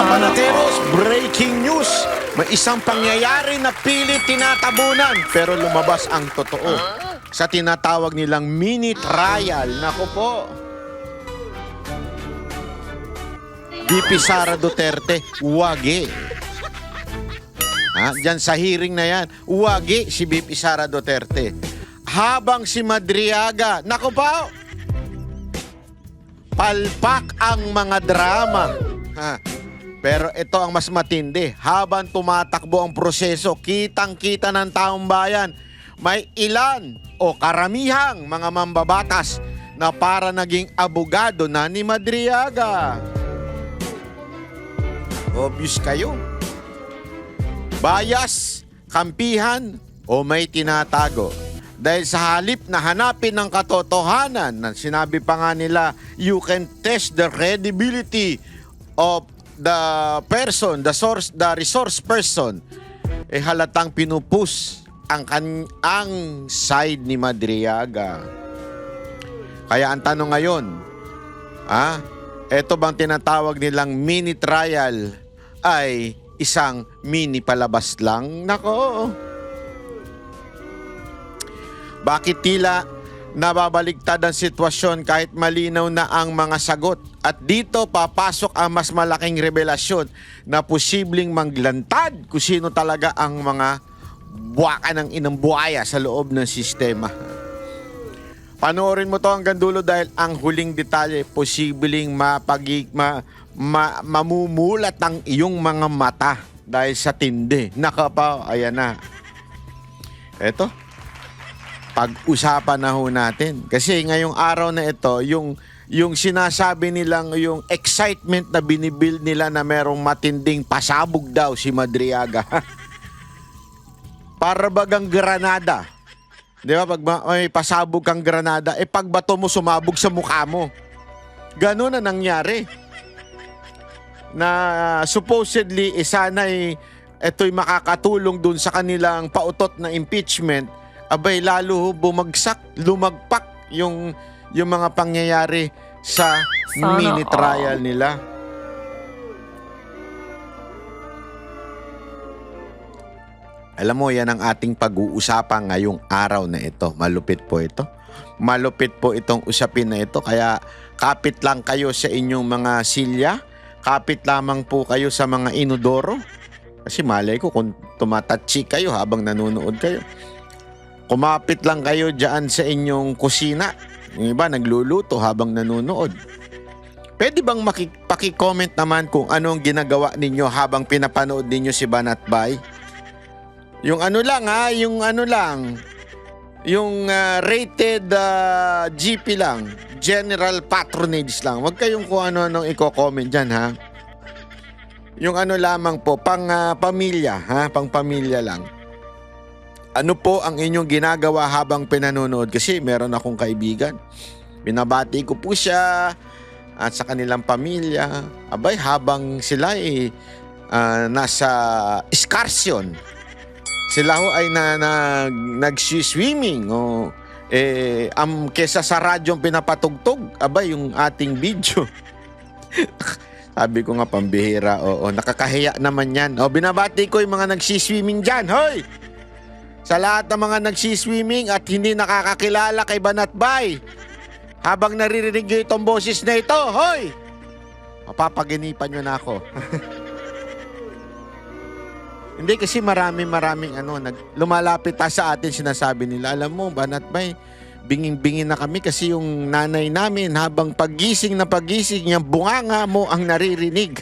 mga banateros, breaking news. May isang pangyayari na pilit tinatabunan pero lumabas ang totoo sa tinatawag nilang mini trial. Nako po. VP Sara Duterte, wagi. Diyan sa hearing na yan, wagi si VP Sara Duterte. Habang si Madriaga, nako po, palpak ang mga drama. Pero ito ang mas matindi. Habang tumatakbo ang proseso, kitang-kita ng taong bayan, may ilan o karamihang mga mambabatas na para naging abogado na ni Madriaga. Obvious kayo. Bias, kampihan, o may tinatago. Dahil sa halip na hanapin ng katotohanan, na sinabi pa nga nila, you can test the credibility of the person, the source, the resource person, halatang pinupus ang side ni Madriaga. Kaya ang tanong ngayon, eto bang tinatawag nilang mini trial ay isang mini palabas lang? Nako. Bakit tila nababaligtad ang sitwasyon kahit malinaw na ang mga sagot? At dito papasok ang mas malaking revelasyon na posibleng maglantad kung sino talaga ang mga buwaka ng inang buhaya sa loob ng sistema. Panoorin mo to hanggang dulo dahil ang huling detalye posibleng mamumulat ang iyong mga mata dahil sa tindi. Nakapaw, ayan na. Eto, pag-usapan na ho natin. Kasi ngayong araw na ito, yung sinasabi nilang, yung excitement na binibuild nila na merong matinding pasabog daw si Madriaga. Para bagang granada. Di ba? Pag may pasabog kang granada, pag bato mo sumabog sa mukha mo. Ganun na nangyari. Na supposedly, sana'y ito'y makakatulong dun sa kanilang pautot na impeachment. Abay, lalo bumagsak, lumagpak yung mga pangyayari sa mini trial nila. Alam mo, yan ang ating pag-uusapan ngayong araw na ito. Malupit po ito. Malupit po itong usapin na ito. Kaya kapit lang kayo sa inyong mga silya. Kapit lamang po kayo sa mga inodoro. Kasi malay ko kung tumatatsi kayo habang nanonood kayo. Kumapit lang kayo dyan sa inyong kusina. Yung iba nagluluto habang nanonood. Pwede bang paki-comment naman kung anong ginagawa ninyo habang pinapanood ninyo si Banat Bay? Yung ano lang yung rated GP lang, general patronage lang. Huwag kayong kung ano-anong i-comment dyan, ha? Yung ano lamang po, pang pamilya, ha? Pang pamilya lang. Ano po ang inyong ginagawa habang pinanonood? Kasi meron akong kaibigan. Binabati ko po siya at sa kanilang pamilya. Abay, habang sila nasa excursion, sila ho ay nag-swimming. Kesa sa radyong pinapatugtog, abay, yung ating video. Sabi ko nga, pambihira. Nakakahiya naman yan. Binabati ko yung mga nagsiswimming dyan. Hoy! Sa lahat ng mga nagsiswimming at hindi nakakakilala kay Banat Bay, habang naririnig nyo itong boses na ito, hoy! Mapapaginipan nyo na ako. Hindi, kasi maraming lumalapit sa atin, sinasabi nila, alam mo, Banat Bay, binging-bingin na kami kasi yung nanay namin habang pagising na pagising, yung bunganga mo ang naririnig.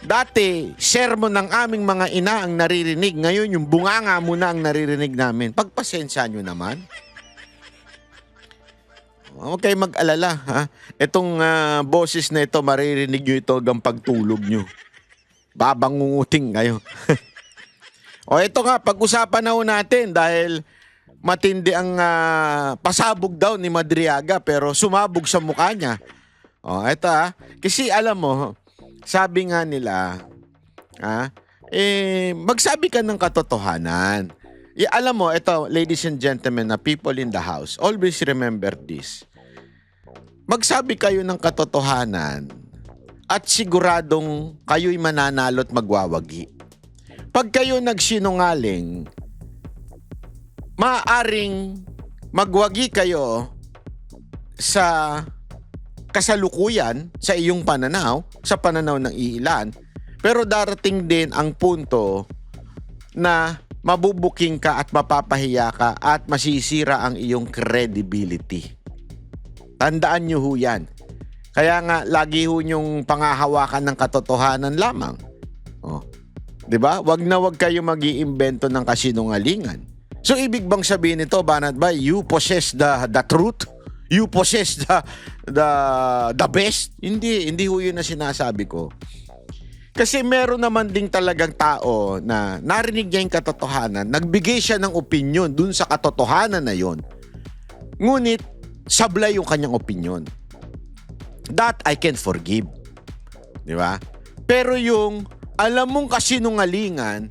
Dati, sermon ng aming mga ina ang naririnig. Ngayon, yung bunganga mo na ang naririnig namin. Pagpasensya nyo naman. Huwag kayo mag-alala, ha? Itong boses na ito, maririnig nyo ito hanggang pagtulog nyo. Babangunguting kayo. Ito nga, pag-usapan na ho natin dahil matindi ang pasabog daw ni Madriaga pero sumabog sa mukha niya. Ito kasi alam mo, sabi nga nila, magsabi ka ng katotohanan. Alam mo, ito, ladies and gentlemen, na people in the house, always remember this. Magsabi kayo ng katotohanan at siguradong kayo'y mananalo at magwawagi. Pag kayo nagsinungaling, maaaring magwagi kayo sa kasalukuyan, sa iyong pananaw, sa pananaw ng ilan, pero darating din ang punto na mabubuking ka at mapapahiya ka at masisira ang iyong credibility. Tandaan nyo ho yan. Kaya nga, lagi ho nyong pangahawakan ng katotohanan lamang. Oh. 'Di ba? Wag na wag kayo mag-iimbento ng kasinungalingan. So, ibig bang sabihin nito, Banat Bay, you possess the truth? You possess the best? Hindi ho yun na sinasabi ko. Kasi meron naman ding talagang tao na narinig niya yung katotohanan, nagbigay siya ng opinion dun sa katotohanan na yon. Ngunit, sablay yung kanyang opinion. That I can forgive. Di ba? Pero yung alam mong kasinungalingan,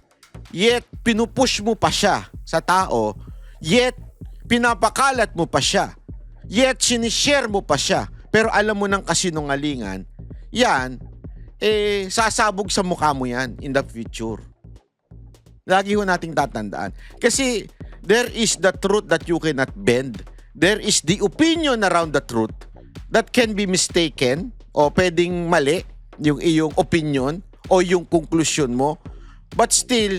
yet pinupush mo pa siya sa tao, yet pinapakalat mo pa siya, yet sinishare mo pa siya, pero alam mo ng kasinungalingan, yan, sasabog sa mukha mo yan in the future. Lagi ho nating tatandaan. Kasi there is the truth that you cannot bend. There is the opinion around the truth that can be mistaken o pwedeng mali yung iyong opinion o yung konklusyon mo. But still,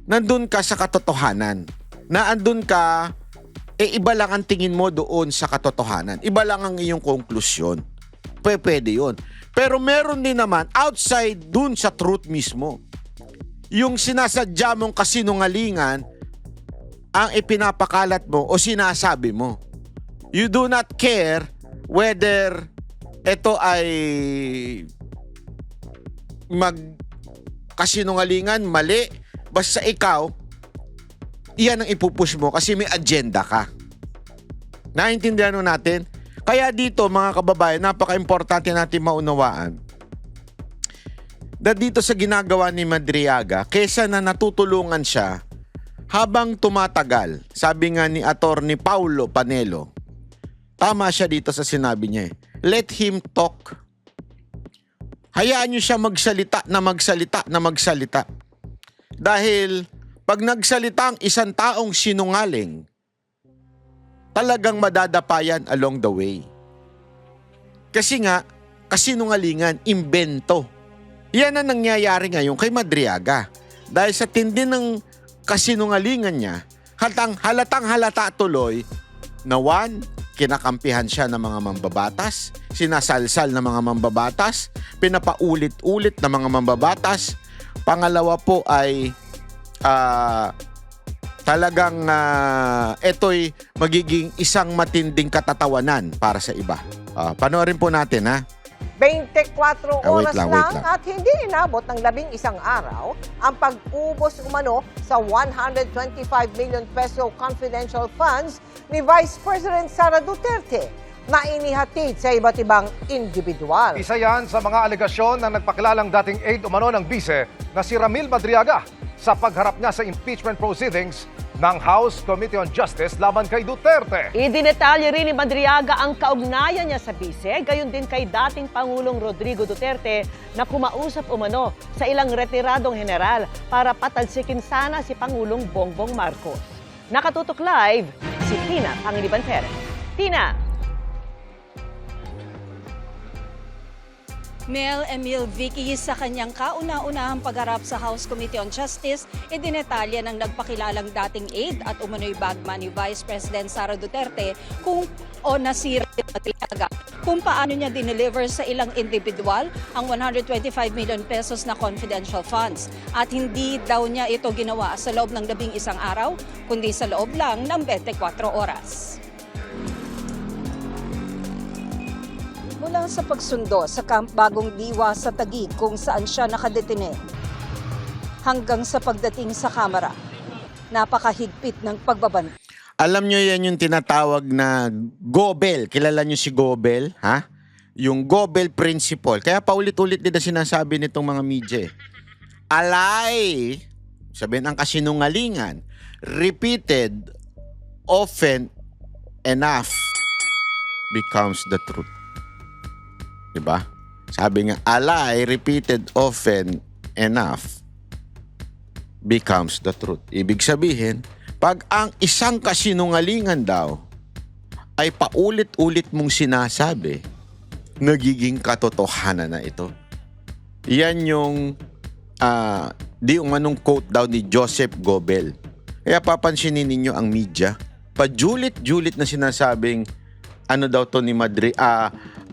nandun ka sa katotohanan. Na andun ka, iba lang ang tingin mo doon sa katotohanan. Iba lang ang iyong konklusyon. Pwede yun. Pero meron din naman outside dun sa truth mismo. Yung sinasadya mong kasinungalingan ang ipinapakalat mo o sinasabi mo. You do not care whether ito ay kasinungalingan, mali, basta ikaw, iyan ang ipupush mo kasi may agenda ka. Naintindihan mo natin? Kaya dito, mga kababayan, napaka-importante natin maunawaan na dito sa ginagawa ni Madriaga, kesa na natutulungan siya habang tumatagal, sabi nga ni Attorney Paulo Panelo, tama siya dito sa sinabi niya. Let him talk. Hayaan niyo siya magsalita na magsalita na magsalita. Dahil pag nagsalita ang isang taong sinungaling, talagang madadapayan along the way. Kasi nga, kasinungalingan, imbento. Yan ang nangyayari ngayon kay Madriaga. Dahil sa tindi ng kasinungalingan niya, halatang halata tuloy na one, kinakampihan siya ng mga mambabatas, sinasalsal ng mga mambabatas, pinapaulit-ulit ng mga mambabatas. Pangalawa po ay talagang ito'y magiging isang matinding katatawanan para sa iba. Panoorin po natin, ha? 24 oras wait lang. at hindi inabot ng 11 araw ang pag-ubos umano sa 125 million peso confidential funds ni Vice President Sara Duterte na inihatid sa iba't ibang individual. Isa yan sa mga alegasyon ng nagpakilalang dating aide umano ng bise na si Ramil Madriaga sa pagharap niya sa impeachment proceedings ng House Committee on Justice laban kay Duterte. Idinetalye rin ni Madriaga ang kaugnayan niya sa bise, gayon din kay dating Pangulong Rodrigo Duterte na kumausap umano sa ilang retiradong general para patalsikin sana si Pangulong Bongbong Marcos. Nakatutok live si Tina Pangiliban Perez. Tina! Mel Emil Vicky sa kanyang kauna-unahang pagharap sa House Committee on Justice, idinetalya ng nagpakilalang dating aide at umano'y bagman ni Vice President Sara Duterte nasira kung paano niya dineliver sa ilang individual ang 125 million pesos na confidential funds. At hindi daw niya ito ginawa sa loob ng 11 araw, kundi sa loob lang ng 24 oras. Mula sa pagsundo sa Camp Bagong Diwa sa Taguig kung saan siya nakadetine, hanggang sa pagdating sa kamera, napakahigpit ng pagbabantay. Alam nyo yan yung tinatawag na Gobel. Kilala nyo si Gobel? Ha? Yung Gobel Principle. Kaya paulit-ulit din na sinasabi nitong mga media. Alay, sabihin ang kasinungalingan, repeated, often enough becomes the truth. Diba? Sabi nga, a lie repeated often enough becomes the truth. Ibig sabihin, pag ang isang kasinungalingan daw ay paulit-ulit mong sinasabi, nagiging katotohanan na ito. Yan yung di umanong quote daw ni Joseph Goebbels. Kaya papansinin ninyo ang media, pajulit-julit na sinasabing ano daw to ni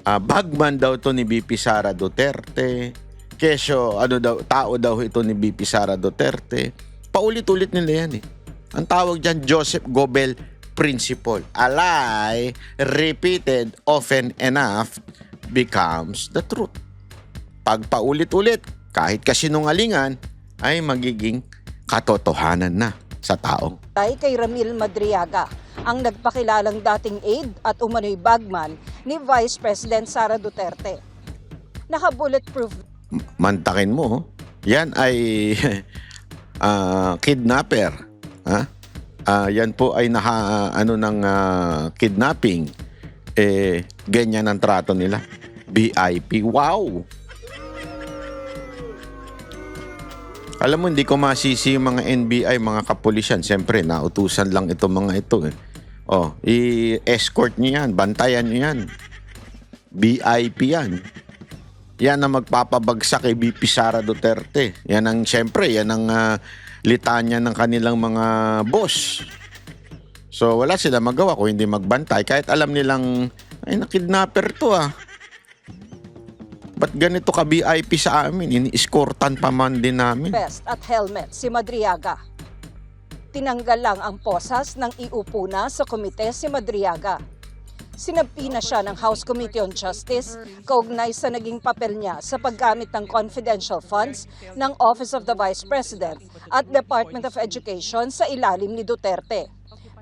bagman daw to ni BP Sara Duterte, kesyo ano daw, tao daw ito ni BP Sara Duterte. Paulit-ulit nila yan eh. Ang tawag dyan, Joseph Goebbels principle. A lie repeated often enough becomes the truth. Pag paulit-ulit, kahit kasinungalingan, ay magiging katotohanan na sa taong. Kay Ramil Madriaga, ang nagpakilalang dating aide at umano'y bagman ni Vice President Sara Duterte. Naka-bulletproof Mantakin mo, yan ay kidnapper. Ha? Yan po ay ng kidnapping. Ganyan ang trato nila. VIP. Wow! Alam mo, hindi ko masisi yung mga NBI, mga kapulisan. Siyempre, nautusan lang ito mga ito. I-escort nyo yan. Bantayan nyo yan. VIP yan. Yan ang magpapabagsak kay BP Sara Duterte. Yan ang, siyempre, yan ang litanya ng kanilang mga boss. So, wala sila magawa kung hindi magbantay. Kahit alam nilang, ay, nakidnapper to Ba't ganito ka VIP sa amin? Ini-escortan pa man din namin. vest at helmet si Madriaga. Tinanggal lang ang posas nang iupo na sa komite si Madriaga. Sinampi na siya ng House Committee on Justice kaugnay sa naging papel niya sa paggamit ng confidential funds ng Office of the Vice President at Department of Education sa ilalim ni Duterte.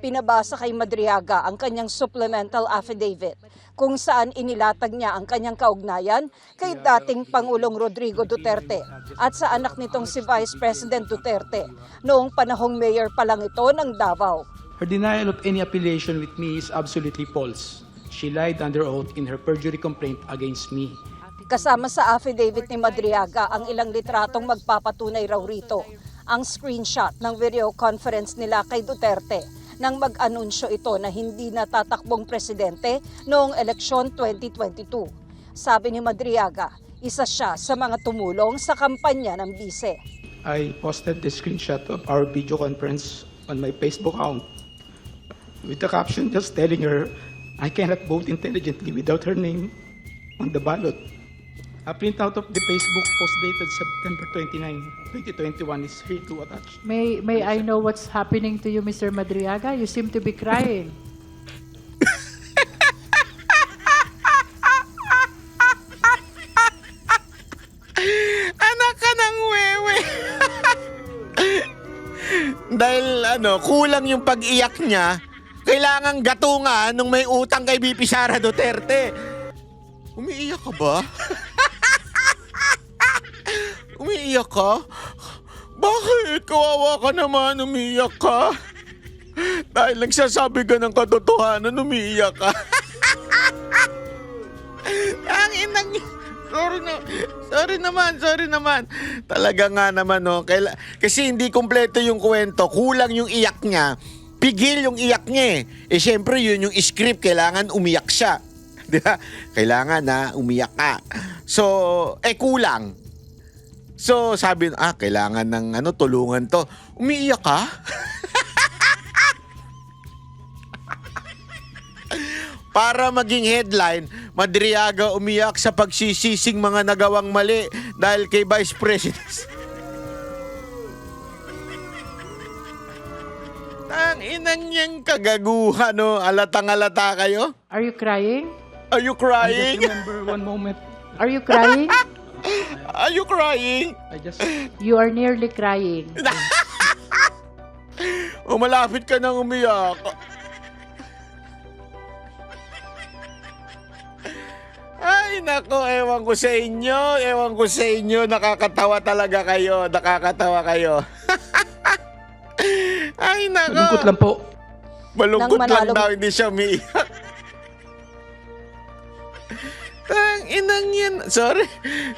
Pinabasa kay Madriaga ang kanyang supplemental affidavit kung saan inilatag niya ang kanyang kaugnayan kay dating Pangulong Rodrigo Duterte at sa anak nitong si Vice President Duterte noong panahong mayor pa lang ito ng Davao. Her denial of any affiliation with me is absolutely false. She lied under oath in her perjury complaint against me. Kasama sa affidavit ni Madriaga ang ilang litratong magpapatunay raw rito. Ang screenshot ng video conference nila kay Duterte nang mag-anunsyo ito na hindi natatakbong presidente noong eleksyon 2022. Sabi ni Madriaga, isa siya sa mga tumulong sa kampanya ng bise. I posted the screenshot of our video conference on my Facebook account with the caption just telling her I cannot vote intelligently without her name on the ballot. A printout of the Facebook post dated September 29, 2021 is here to attach. May I know what's happening to you, Mr. Madriaga? You seem to be crying. Anak ka ng wewe. Dahil kulang yung pag-iyak niya, kailangang gatungan nung may utang kay BP Sara Duterte. Umiiyak ka ba? Umiiyak ka? Bakit? Kawawa ka naman, umiiyak ka. Dahil nagsasabi ka ng katotohanan, umiiyak ka. Ang inang... Sorry naman. Talaga nga naman, kasi hindi kumpleto yung kwento. Kulang yung iyak niya. Pigil yung iyak niya eh. Siyempre, yun yung script. Kailangan umiyak siya. Di ba? Kailangan na umiyak ka. So, kulang. So, sabi, kailangan ng tulungan to. Umiiyak ka? Para maging headline, Madriaga umiyak sa pagsisising mga nagawang mali dahil kay Vice President. Ang inang niyang kagaguhan, alatang-alata kayo? Are you crying? Are you I crying? just remember one moment. Are you crying? Are you crying? You are nearly crying. Malapit ka nang umiyak. Ay, nako, ewan ko sa inyo. Nakakatawa talaga kayo. Ay, nako. Malungkot lang po. Malungkot Nang lang manalo- daw, hindi siya umiiyak. Tang inang yan. Sorry.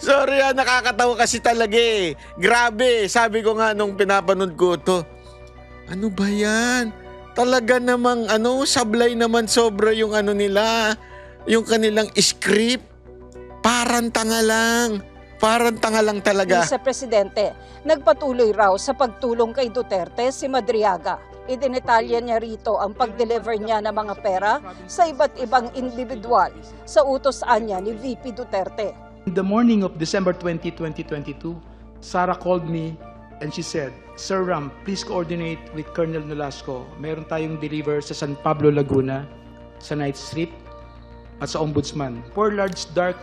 Sorry nakakatawa kasi talaga eh. Grabe. Sabi ko nga nung pinapanood ko to, ano ba yan? Talaga namang sablay naman sobra yung nila. Yung kanilang script. Parang tanga lang. Parang tanga lang talaga. Vice Presidente, nagpatuloy raw sa pagtulong kay Duterte si Madriaga. Idinetalya niya rito ang pag-deliver niya ng mga pera sa iba't ibang individual sa utos-an niya ni VP Duterte. In the morning of December 20, 2022, Sarah called me and she said, Sir Ram, please coordinate with Colonel Nolasco. Meron tayong deliver sa San Pablo, Laguna, sa Night Street, at sa Ombudsman. 4 large dark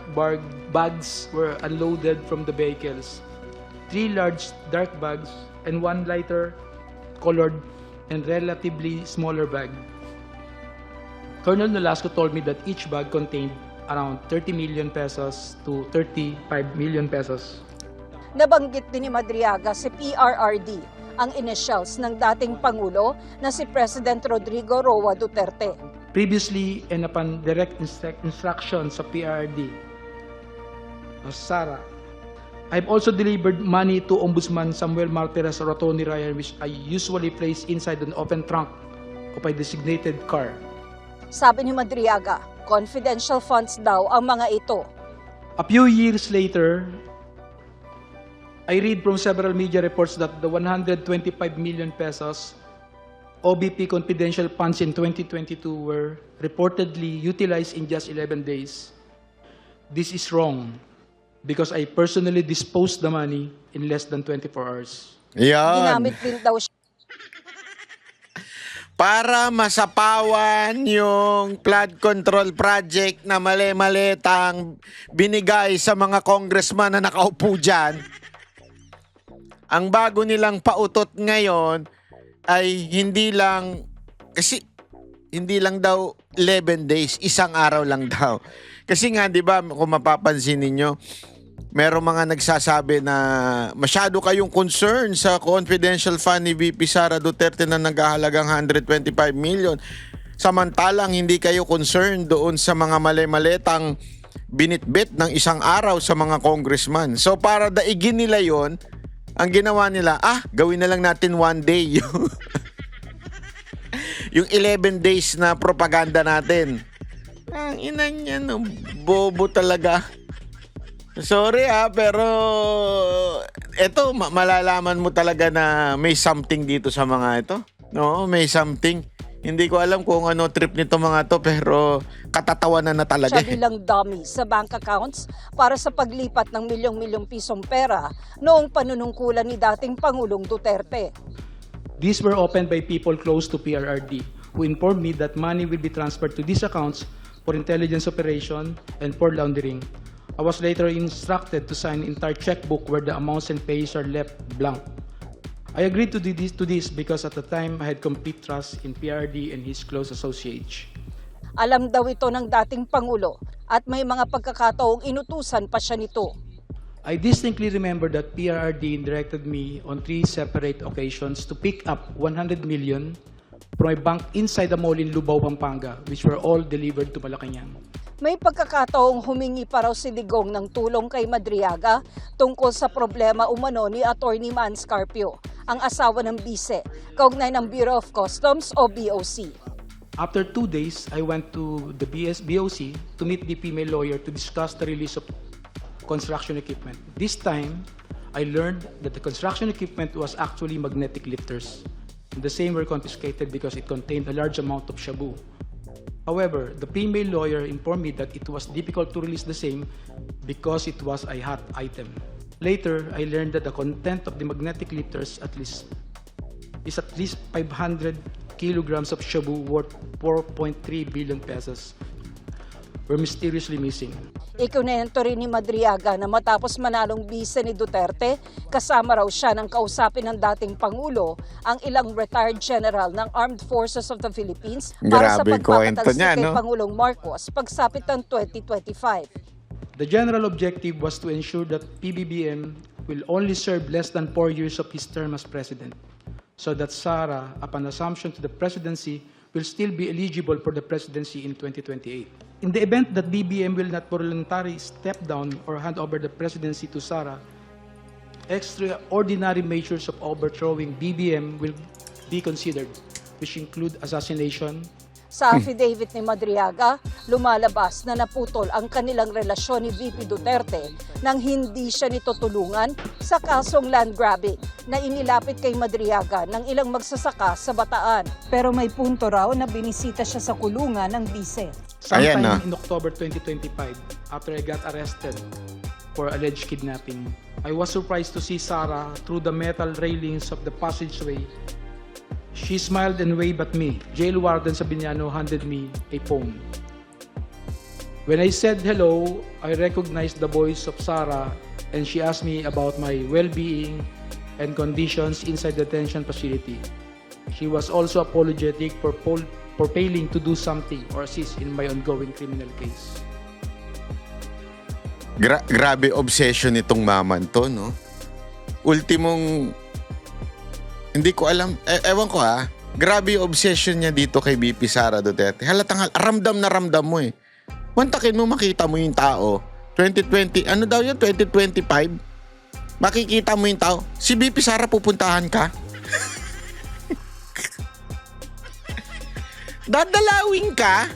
bags were unloaded from the vehicles. 3 large dark bags and 1 lighter colored and relatively smaller bag. Colonel Nolasco told me that each bag contained around 30 million pesos to 35 million pesos. Nabanggit din ni Madriaga si PRRD, ang initials ng dating Pangulo na si President Rodrigo Roa Duterte. Previously and upon direct instruction sa PRRD, Sarah, I've also delivered money to Ombudsman Samuel Martires or Tony Ryan, which I usually place inside an open trunk of a designated car. Sabi ni Madriaga, confidential funds daw ang mga ito. A few years later, I read from several media reports that the 125 million pesos OBP confidential funds in 2022 were reportedly utilized in just 11 days. This is wrong because I personally disposed the money in less than 24 hours. Yan. Ginamit din daw siya Para masapawan yung flood control project na mali-malitang binigay sa mga congressman na nakaupo dyan. Ang bago nilang pautot ngayon ay hindi lang daw 11 days, isang araw lang daw. Kasi nga 'di ba kung mapapansin ninyo, merong mga nagsasabi na masyado kayong concern sa confidential fund ni VP Sara Duterte na naghahalagang 125 million. Samantalang hindi kayo concerned doon sa mga mali-malitang binitbit ng isang araw sa mga congressman. So para daigin nila yon, ang ginawa nila, gawin na lang natin 1 day. Yung 11 days na propaganda natin. Ang ina niya, no, bobo talaga. Sorry pero eto, malalaman mo talaga na may something dito sa mga ito. No, may something. Hindi ko alam kung ano trip nito mga to, pero katatawanan na talaga. siya bilang dummy sa bank accounts para sa paglipat ng milyong-milyong pisong pera noong panunungkulan ni dating Pangulong Duterte. These were opened by people close to PRRD who informed me that money will be transferred to these accounts for intelligence operation and for laundering. I was later instructed to sign an entire checkbook where the amounts and pays are left blank. I agreed to do this because at the time I had complete trust in PRD and his close associates. Alam daw ito ng dating Pangulo at may mga pagkakataong inutusan pa siya nito. I distinctly remember that PRD directed me on 3 separate occasions to pick up 100 million from a bank inside the mall in Lubao, Pampanga, which were all delivered to Malacanang. May pagkakataong humingi pa raw si Digong ng tulong kay Madriaga tungkol sa problema umano ni Attorney Mans Carpio, ang asawa ng bise, kaugnay ng Bureau of Customs o BOC. After 2 days, I went to the BOC to meet the female lawyer to discuss the release of construction equipment. This time, I learned that the construction equipment was actually magnetic lifters. The same were confiscated because it contained a large amount of shabu. However, the female lawyer informed me that it was difficult to release the same because it was a hot item. Later, I learned that the content of the magnetic lifters is at least 500 kilograms of shabu worth 4.3 billion pesos were mysteriously missing. Ikunento rin ni Madriaga na matapos manalong bise ni Duterte, kasama raw siya ng kausapin ng dating Pangulo ang ilang retired general ng Armed Forces of the Philippines para sa Grabe kwento pagpapatalsik niya, kay no? Pangulong Marcos pagsapit ng 2025. The general objective was to ensure that PBBM will only serve less than 4 years of his term as president, so that Sara, upon assumption to the presidency, will still be eligible for the presidency in 2028. In the event that BBM will not voluntarily step down or hand over the presidency to Sara, extraordinary measures of overthrowing BBM will be considered, which include assassination. Sa affidavit ni Madriaga, lumalabas na naputol ang kanilang relasyon ni VP Duterte nang hindi siya nito tulungan sa kasong land grabbing na inilapit kay Madriaga ng ilang magsasaka sa Bataan. Pero may punto raw na binisita siya sa kulungan ng bise. Sometime Ayan na. in October 2025, after I got arrested for alleged kidnapping, I was surprised to see Sara through the metal railings of the passageway. She smiled and waved at me. Jail Warden Sabiniano handed me a phone. When I said hello, I recognized the voice of Sara and she asked me about my well-being and conditions inside the detention facility. She was also apologetic for failing to do something or assist in my ongoing criminal case. Grabe obsession nitong maman to, no? Ultimong, hindi ko alam, ewan ko ha, grabe yung obsession niya dito kay BP Sara Duterte. Halatang ramdam na ramdam mo eh. Mantakin mo, makita mo yung tao. 2020, ano daw yun? 2025? Makikita mo yung tao. Si BP Sara pupuntahan ka? Dadalawin ka?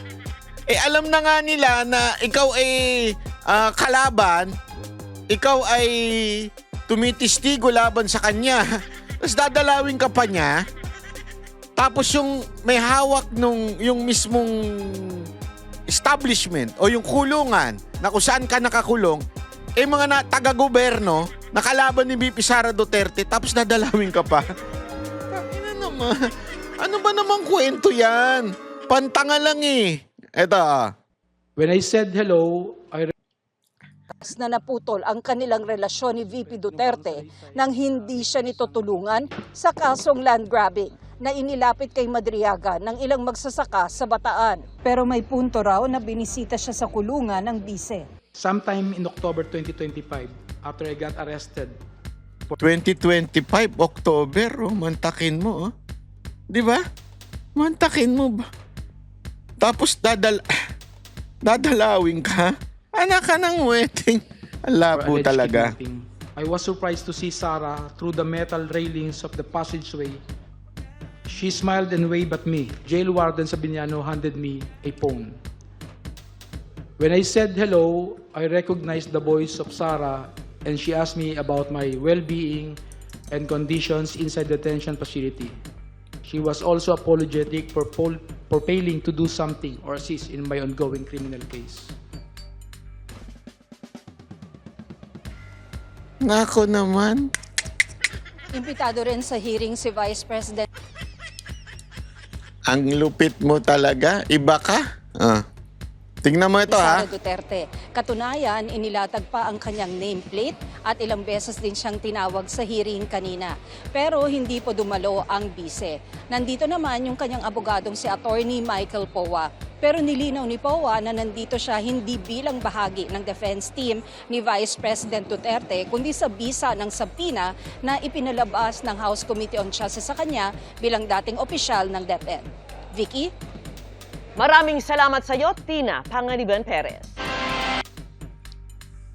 Eh alam na nga nila na ikaw ay kalaban, ikaw ay tumitistigo laban sa kanya. Tapos dadalawin ka pa niya. Tapos yung may hawak yung mismong establishment o yung kulungan na kung saan ka nakakulong, eh mga taga-gobyerno, nakalaban ni BP Sara Duterte, tapos dadalawin ka pa. Ina naman. Ano ba namang kwento yan? Pantanga lang eh. Eto. When I said hello, I Na naputol ang kanilang relasyon ni VP Duterte nang hindi siya nito tulungan sa kasong land grabbing na inilapit kay Madriaga ng ilang magsasaka sa Bataan. Pero may punto raw na binisita siya sa kulungan ng bise. sometime in October 2025, after I got arrested 2025, October, oh, mantakin mo, oh. Di ba? Mantakin mo ba? Tapos dadalawin ka? Anak ka ng wedding. Ang for labo alleged talaga. kidnapping. I was surprised to see Sara through the metal railings of the passageway. She smiled and waved at me. Jail Warden Sabiniano handed me a phone. When I said hello, I recognized the voice of Sara and she asked me about my well-being and conditions inside the detention facility. She was also apologetic for failing to do something or assist in my ongoing criminal case. Nako naman. Imbitado rin sa hearing si Vice President Ang lupit mo talaga. Iba ka. Tingnan mo ito, ha. Sara Duterte. Katunayan, inilatag pa ang kanyang nameplate at ilang beses din siyang tinawag sa hearing kanina. Pero hindi po dumalo ang bise. Nandito naman yung kanyang abogadong si Attorney Michael Powa. Pero nilinaw ni Powa na nandito siya hindi bilang bahagi ng defense team ni Vice President Duterte, kundi sa bisa ng subpoena na ipinalabas ng House Committee on Justice sa kanya bilang dating opisyal ng DepEd. Vicky? Maraming salamat sa iyo, Tina Panganiban Perez.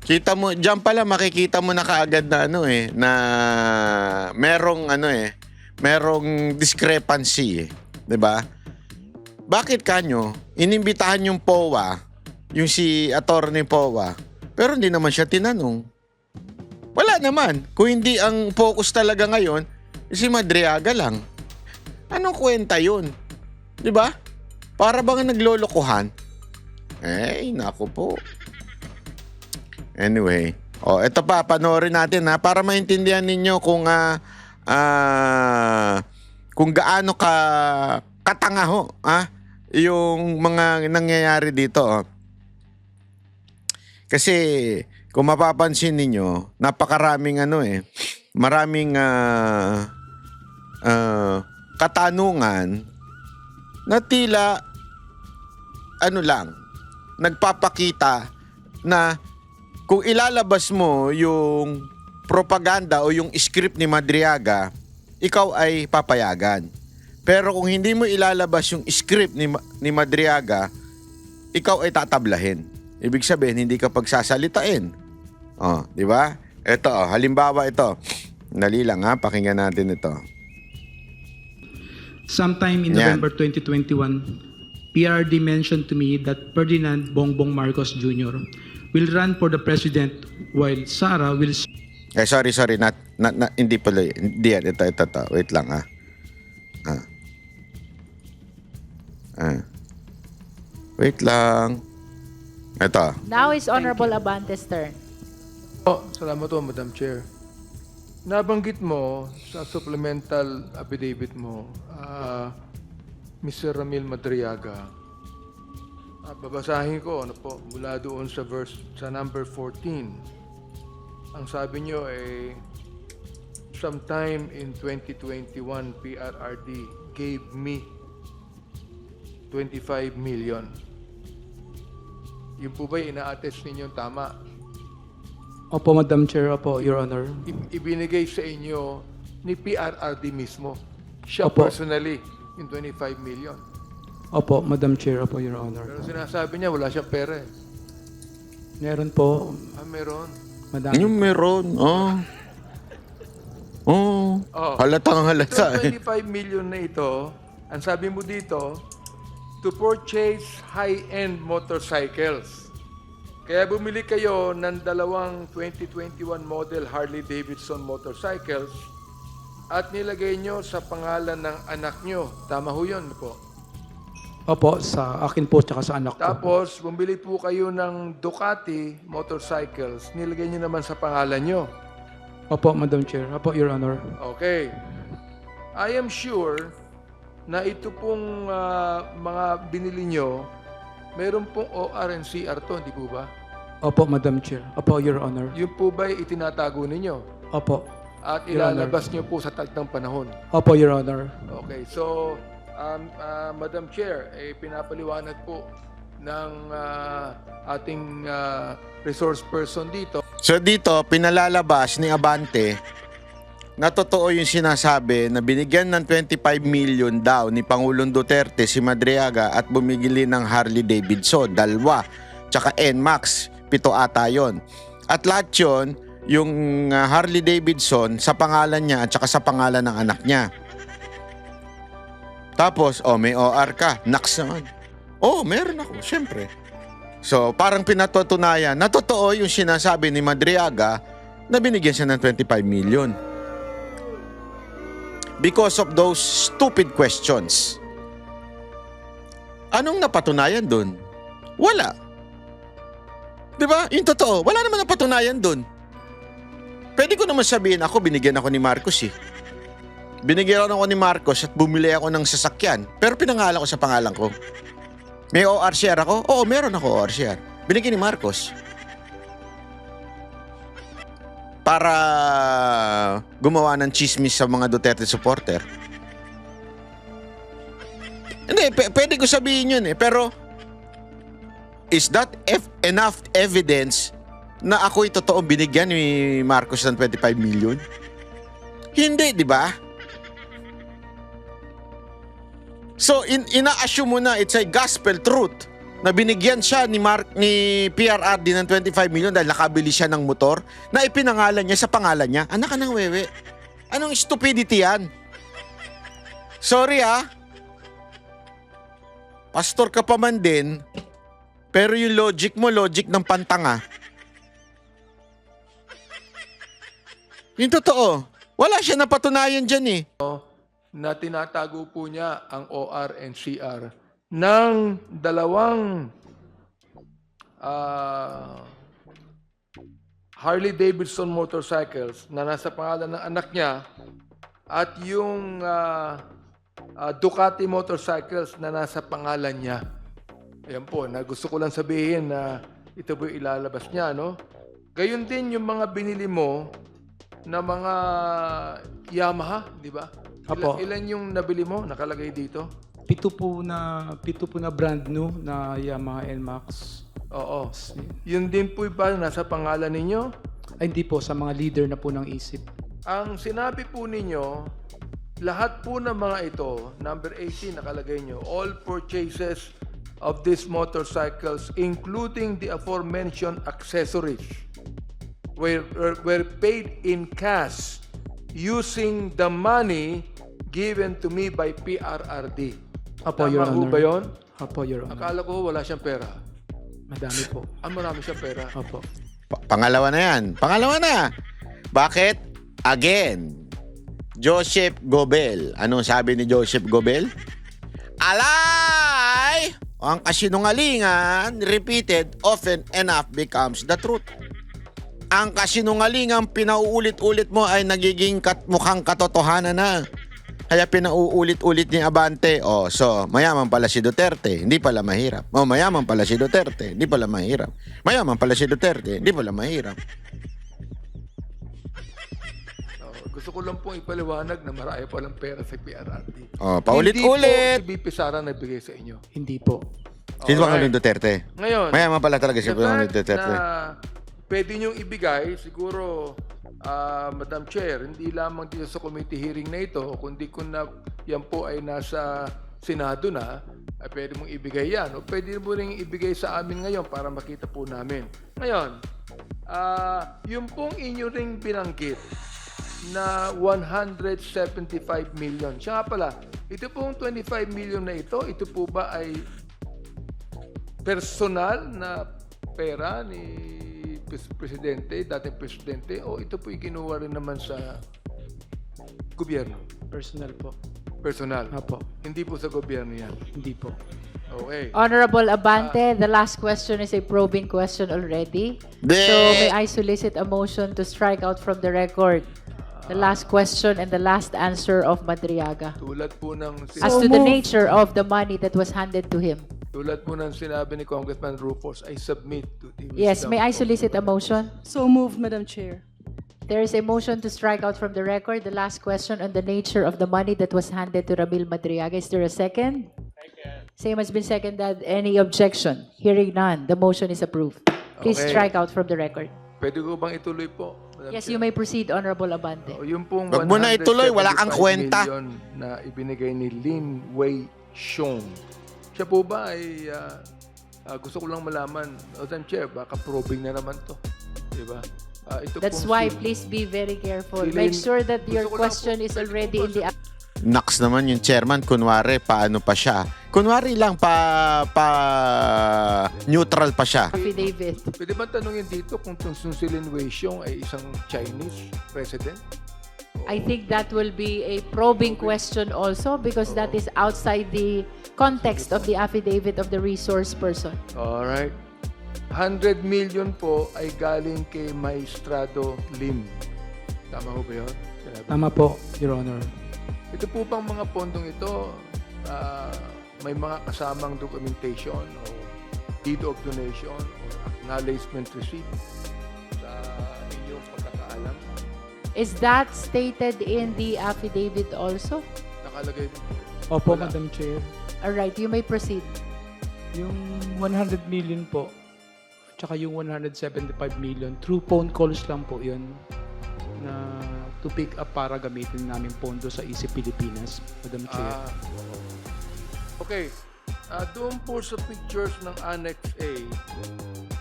Kita mo, diyan pala makikita mo na kaagad na na merong discrepancy, 'di ba? Bakit kanyo inimbitahan yung POA, yung si Attorney POA, pero hindi naman siya tinanong? Wala naman. Kung hindi ang focus talaga ngayon, si Madriaga lang. Anong kwenta 'yun? 'Di ba? Para bang naglolokohan? Naku po. Anyway, eto pa, panoorin natin para maintindihan ninyo kung gaano katanga yung mga nangyayari dito. Kasi kung mapapansin ninyo, napakaraming maraming katanungan na tila nagpapakita na kung ilalabas mo yung propaganda o yung script ni Madriaga, ikaw ay papayagan. Pero kung hindi mo ilalabas yung script ni Madriaga, ikaw ay tatablahin. Ibig sabihin, hindi ka pagsasalitain. Oh, di ba? Ito, halimbawa ito. Dali lang ha, pakinggan natin ito. Sometime in Yan. November 2021, PRD mentioned to me that Ferdinand Bongbong Marcos Jr. will run for the president while Sara will Sorry, hindi pala. Hindi yan, ito. Wait lang ha. Wait lang. Ito. Now is Honorable Abante's turn. Salamat po, Madam Chair. Nabanggit mo sa supplemental affidavit mo, Mr. Ramil Madriaga. Babasahin ko mula doon sa number 14. Ang sabi nyo ay sometime in 2021 PRRD gave me 25 million. Yun po ba ina-attest ninyo tama? Opo, Madam Chair. Opo, Your Honor. Ibinigay sa inyo ni PRRD mismo. Siya Opo. personally, yung 25 million. Opo, Madam Chair. Opo, Your Honor. Pero sinasabi niya, wala siyang pera eh. Meron po, Meron. Madam. Yung meron. Halatang halata. Itong 25 million na ito, ang sabi mo dito, to purchase high-end motorcycles. Kaya bumili kayo ng dalawang 2021 model Harley-Davidson motorcycles at nilagay nyo sa pangalan ng anak nyo. Tama ho yun po. Opo, sa akin po tsaka sa anak ko. Tapos, bumili po kayo ng Ducati motorcycles, nilagay nyo naman sa pangalan nyo. Opo, Madam Chair. Opo, Your Honor. Okay. I am sure na ito pong mga binili nyo, meron pong OR and CR to, hindi po ba? Opo, Madam Chair. Opo, Your Honor. Yung po ba itinatago ninyo? Opo. At Your Honor. ilalabas nyo po sa tagtang panahon? Opo, Your Honor. Okay, so, Madam Chair, pinapaliwanag po ng ating resource person dito. So dito, pinalalabas ni Abante na totoo yung sinasabi na binigyan ng 25 million daw ni Pangulong Duterte si Madriaga at bumigili ng Harley Davidson, dalawa, tsaka NMAX, 7 ata yun. At lahat yun, yung Harley Davidson sa pangalan niya at tsaka sa pangalan ng anak niya. Tapos, may OR ka, naks naman. Meron ako, syempre. So, parang pinatutunayan na totoo yung sinasabi ni Madriaga na binigyan siya ng 25 million. Because of those stupid questions. Anong napatunayan dun? Wala. Diba? Yung totoo, wala naman napatunayan dun. Pwede ko naman sabihin, ako binigyan ako ni Marcos eh. Binigyan ako ni Marcos at bumili ako ng sasakyan. Pero pinangalan ko sa pangalan ko. May ORCR ako? Oo, meron ako ORCR. Binigyan ni Marcos. Para gumawa ng chismis sa mga Duterte supporter. Hindi, pwede ko sabihin yun eh. Pero, is that enough evidence na ako'y totoong binigyan ni Marcos ng 25 million? Hindi, di ba? So, ina-assume mo na it's a gospel truth na binigyan siya ni PRRD ng 25 million dahil nakabili siya ng motor na ipinangalan niya sa pangalan niya. Anak ka ng wewe. Anong stupidity yan? Sorry pastor ka pa man din, pero yung logic mo, logic ng pantanga. Yung totoo, wala siya napatunayan dyan eh. Na tinatago po niya ang OR and CR ng dalawang Harley Davidson motorcycles na nasa pangalan ng anak niya at yung Ducati motorcycles na nasa pangalan niya. Ayan po, gusto ko lang sabihin na ito po ilalabas niya, no? Gayon din yung mga binili mo na mga Yamaha, di ba? Apo. Ilan yung nabili mo? Nakalagay dito? 7 po na brand new na Yamaha NMAX. Oo. Yun din po ba nasa pangalan ninyo? Ay, hindi po, sa mga leader na po ng ISIP. Ang sinabi po ninyo, lahat po ng mga ito, number 18 nakalagay nyo, all purchases of these motorcycles, including the aforementioned accessories, were paid in cash using the money given to me by PRRD. Apo, Your Tama ho Honor. ba yun? Opo, Your Honor. Akala ko wala siyang pera. Madami po. Marami siyang pera. Opo. Pangalawa na yan. Pangalawa na. Bakit? Again, Joseph Gobel. Anong sabi ni Joseph Gobel? Alay! Ang kasinungalingan, repeated, often enough becomes the truth. Ang kasinungalingan pinauulit-ulit mo ay nagiging mukhang katotohanan na. Kaya pinauulit-ulit ni Abante. Oh, so, mayaman pala si Duterte, hindi pala mahirap. Oh, mayaman pala si Duterte, hindi pala mahirap. Mayaman pala si Duterte, hindi pala mahirap. Gusto ko lang pong ipaliwanag na marami palang pera sa PRRD. Oh, paulit-ulit. Hindi po si BP Sara nagbigay sa inyo. Hindi po. Si Alright. Pangulong Duterte. Ngayon, Mayaman pala talaga si the Pangulong fact Duterte. na pwede niyong ibigay, siguro, Madam Chair, hindi lamang dito sa committee hearing na ito, kundi kung na, yan po ay nasa Senado na, ay pwede mong ibigay yan. O pwede mo rin ibigay sa amin ngayon para makita po namin. Ngayon, yung pong inyo ring binanggit na 175 million. Siya nga pala, ito pong 25 million na ito po ba ay personal na pera ni Presidente, dating Presidente, o ito po kinuha rin naman sa gobyerno? Personal po. Personal. Opo. Hindi po sa gobyerno yan. Hindi po. Okay. Honorable Abante, the last question is a probing question already. Be- So may I solicit a motion to strike out from the record the last question and the last answer of Madriaga Tulad po ng as to the nature of the money that was handed to him. tulad po ng sinabi ni Congressman Rufus, I submit to the Yes, wisdom may I of- solicit a motion? So moved, Madam Chair. There is a motion to strike out from the record the last question on the nature of the money that was handed to Ramil Madriaga. Is there a second? Same has been seconded. Any objection? Hearing none, the motion is approved. Please Okay. strike out from the record. Pwede ko bang ituloy po? Madam Yes, Chair? you may proceed, Honorable Abante. O, yung pong Wag mo na ituloy, wala kang 175 kwenta. million na ibinigay ni Lin Wei Xiong. Siya po ba ay gusto ko lang malaman, Madam Chair, baka probing na naman to. Diba? Ito That's pong why si- please be very careful. si Make Lin- sure that your Gusto ko lang question po- is already in the... Naks naman yung chairman, kunwari, paano pa siya? Kunwari lang, neutral pa siya. affidavit. Pwede ba tanungin dito kung si Lin Wei Xiong ay isang Chinese president? I think that will be a probing question also because that is outside the context of the affidavit of the resource person. Alright. 100 million po ay galing kay Maestrado Lim. Tama ho ba yun? Sinabi. Tama po, Your Honor. Ito po bang mga pondong ito, may mga kasamang documentation o deed of donation or acknowledgement receipt sa inyong pagkakaalam? Is that stated in the affidavit also? Nakalagay din po. Opo, Wala. Madam Chair. All right, you may proceed. Yung 100 million po, tsaka yung 175 million, through phone calls lang po yun na to pick up para gamitin namin pondo sa ISIP Pilipinas, Madam Chair. Okay. Doon po sa pictures ng Annex A,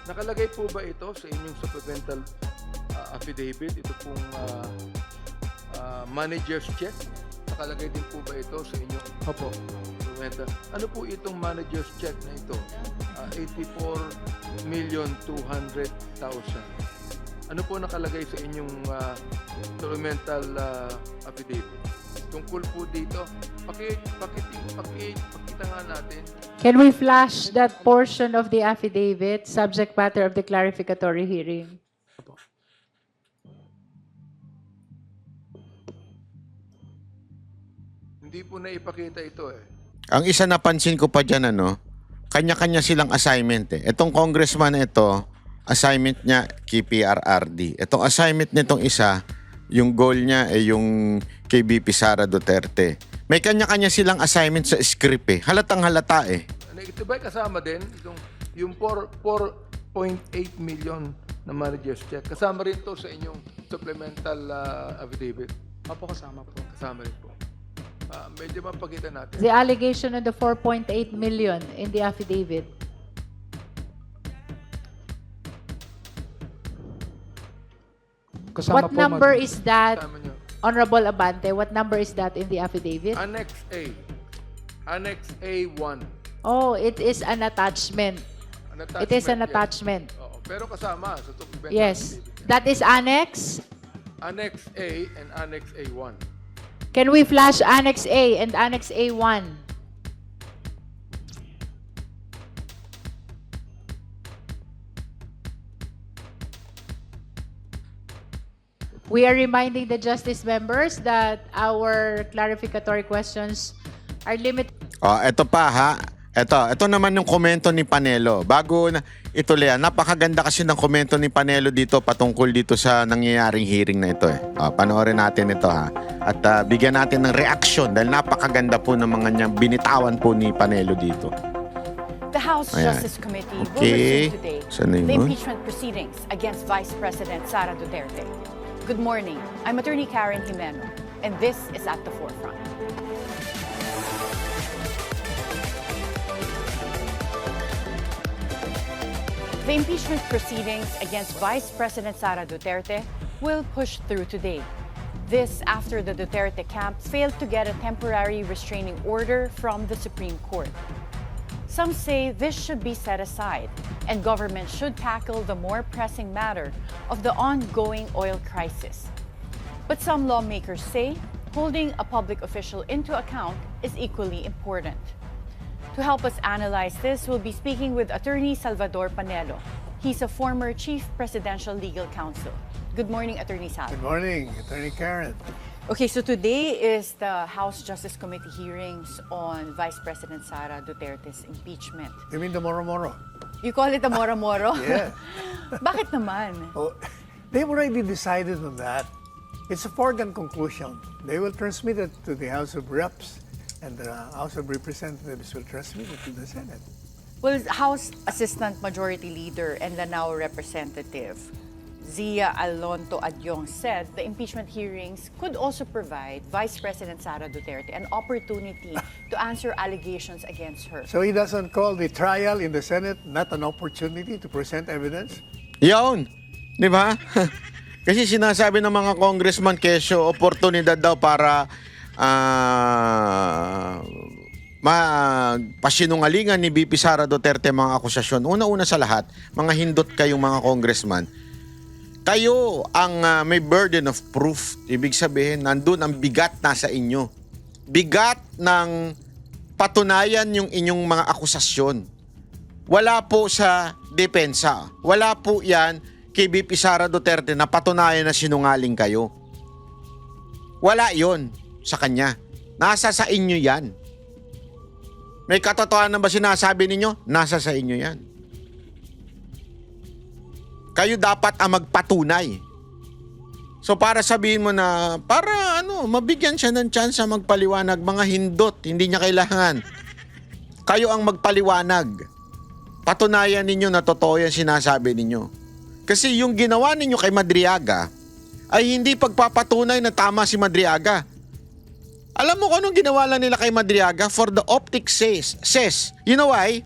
nakalagay po ba ito sa inyong supplemental affidavit? Ito pong manager's check? Nakalagay din po ba ito sa inyong Opo. supplemental? Ano po itong manager's check na ito? 84,200,000. Ano po nakalagay sa inyong supplemental affidavit? Tungkol po dito, pakita nga natin. Can we flash that portion of the affidavit, subject matter of the clarificatory hearing? Hindi po na ipakita ito eh. Ang isa napansin ko pa dyan, kanya-kanya silang assignment eh. Itong congressman na ito, assignment niya kay PRRD. Itong assignment nitong isa, yung goal niya ay yung kay BP Sara Duterte. May kanya-kanya silang assignment sa script eh. Halatang halata eh. Ito ba kasama din yung 4.8 million na manager's check? Kasama rin to sa inyong supplemental affidavit? Opo, kasama po. Kasama rin po. Medyo mapagitan natin. The allegation on the 4.8 million in the affidavit. Kasama What po, number Madam. is that, Tama nyo. Honorable Abante? What number is that in the affidavit? Annex A. Annex A1. Oh, it is an attachment. An It is an yes. attachment. Oo, pero kasama sa document. Yes. That is annex. Annex A and Annex A1. Can we flash Annex A and Annex A1? We are reminding the justice members that our clarificatory questions are limited. Eto pa ha. Ito naman yung komento ni Panelo. Bago na ituloy, napakaganda kasi ng komento ni Panelo dito patungkol dito sa nangyayaring hearing na ito eh. Panoorin natin ito ha. At bigyan natin ng reaksyon dahil napakaganda po ng mga niyang binitawan po ni Panelo dito. The House Ayan. Justice Committee will Okay. resume today Saan na the yun? impeachment proceedings against Vice President Sara Duterte. Good morning. I'm Attorney Karen Jimeno, and this is At the Forefront. The impeachment proceedings against Vice President Sara Duterte will push through today. This after the Duterte camp failed to get a temporary restraining order from the Supreme Court. Some say this should be set aside and government should tackle the more pressing matter of the ongoing oil crisis. But some lawmakers say holding a public official into account is equally important. To help us analyze this, we'll be speaking with Attorney Salvador Panelo. He's a former Chief Presidential Legal Counsel. Good morning, Attorney Sal. Good morning, Attorney Karen. Okay, so today is the House Justice Committee hearings on Vice President Sara Duterte's impeachment. You mean the Moro-Moro? You call it a moro-moro? Yeah. Bakit naman? Oh, they've already decided on that. It's a foregone conclusion. They will transmit it to the House of Reps, and the House of Representatives will transmit it to the Senate. Well, House Assistant Majority Leader and the now Representative Zia Alonto Adyong said the impeachment hearings could also provide Vice President Sara Duterte an opportunity to answer allegations against her. So he doesn't call the trial in the Senate not an opportunity to present evidence? Yun! Di ba? Kasi sinasabi ng mga congressman kesyo, oportunidad daw para magpasinungalingan ni VP Sara Duterte mga akusasyon. Una-una sa lahat, mga hindot kayong mga congressman, kayo ang may burden of proof. Ibig sabihin, nandun ang bigat nasa inyo. Bigat ng patunayan yung inyong mga akusasyon. Wala po sa depensa. Wala po yan kay VP Sara Duterte na patunayan na sinungaling kayo. Wala yon sa kanya. Nasa sa inyo yan. May katotohanan ba sinasabi ninyo? Nasa sa inyo yan. Kayo dapat ang magpatunay. So para sabihin mo na, para mabigyan siya ng chance magpaliwanag, mga hindot, hindi niya kailangan. Kayo ang magpaliwanag. Patunayan ninyo na totoo yan sinasabi ninyo. Kasi yung ginawa ninyo kay Madriaga ay hindi pagpapatunay na tama si Madriaga. Alam mo kung anong ginawa lang nila kay Madriaga? For the optics says. You know why?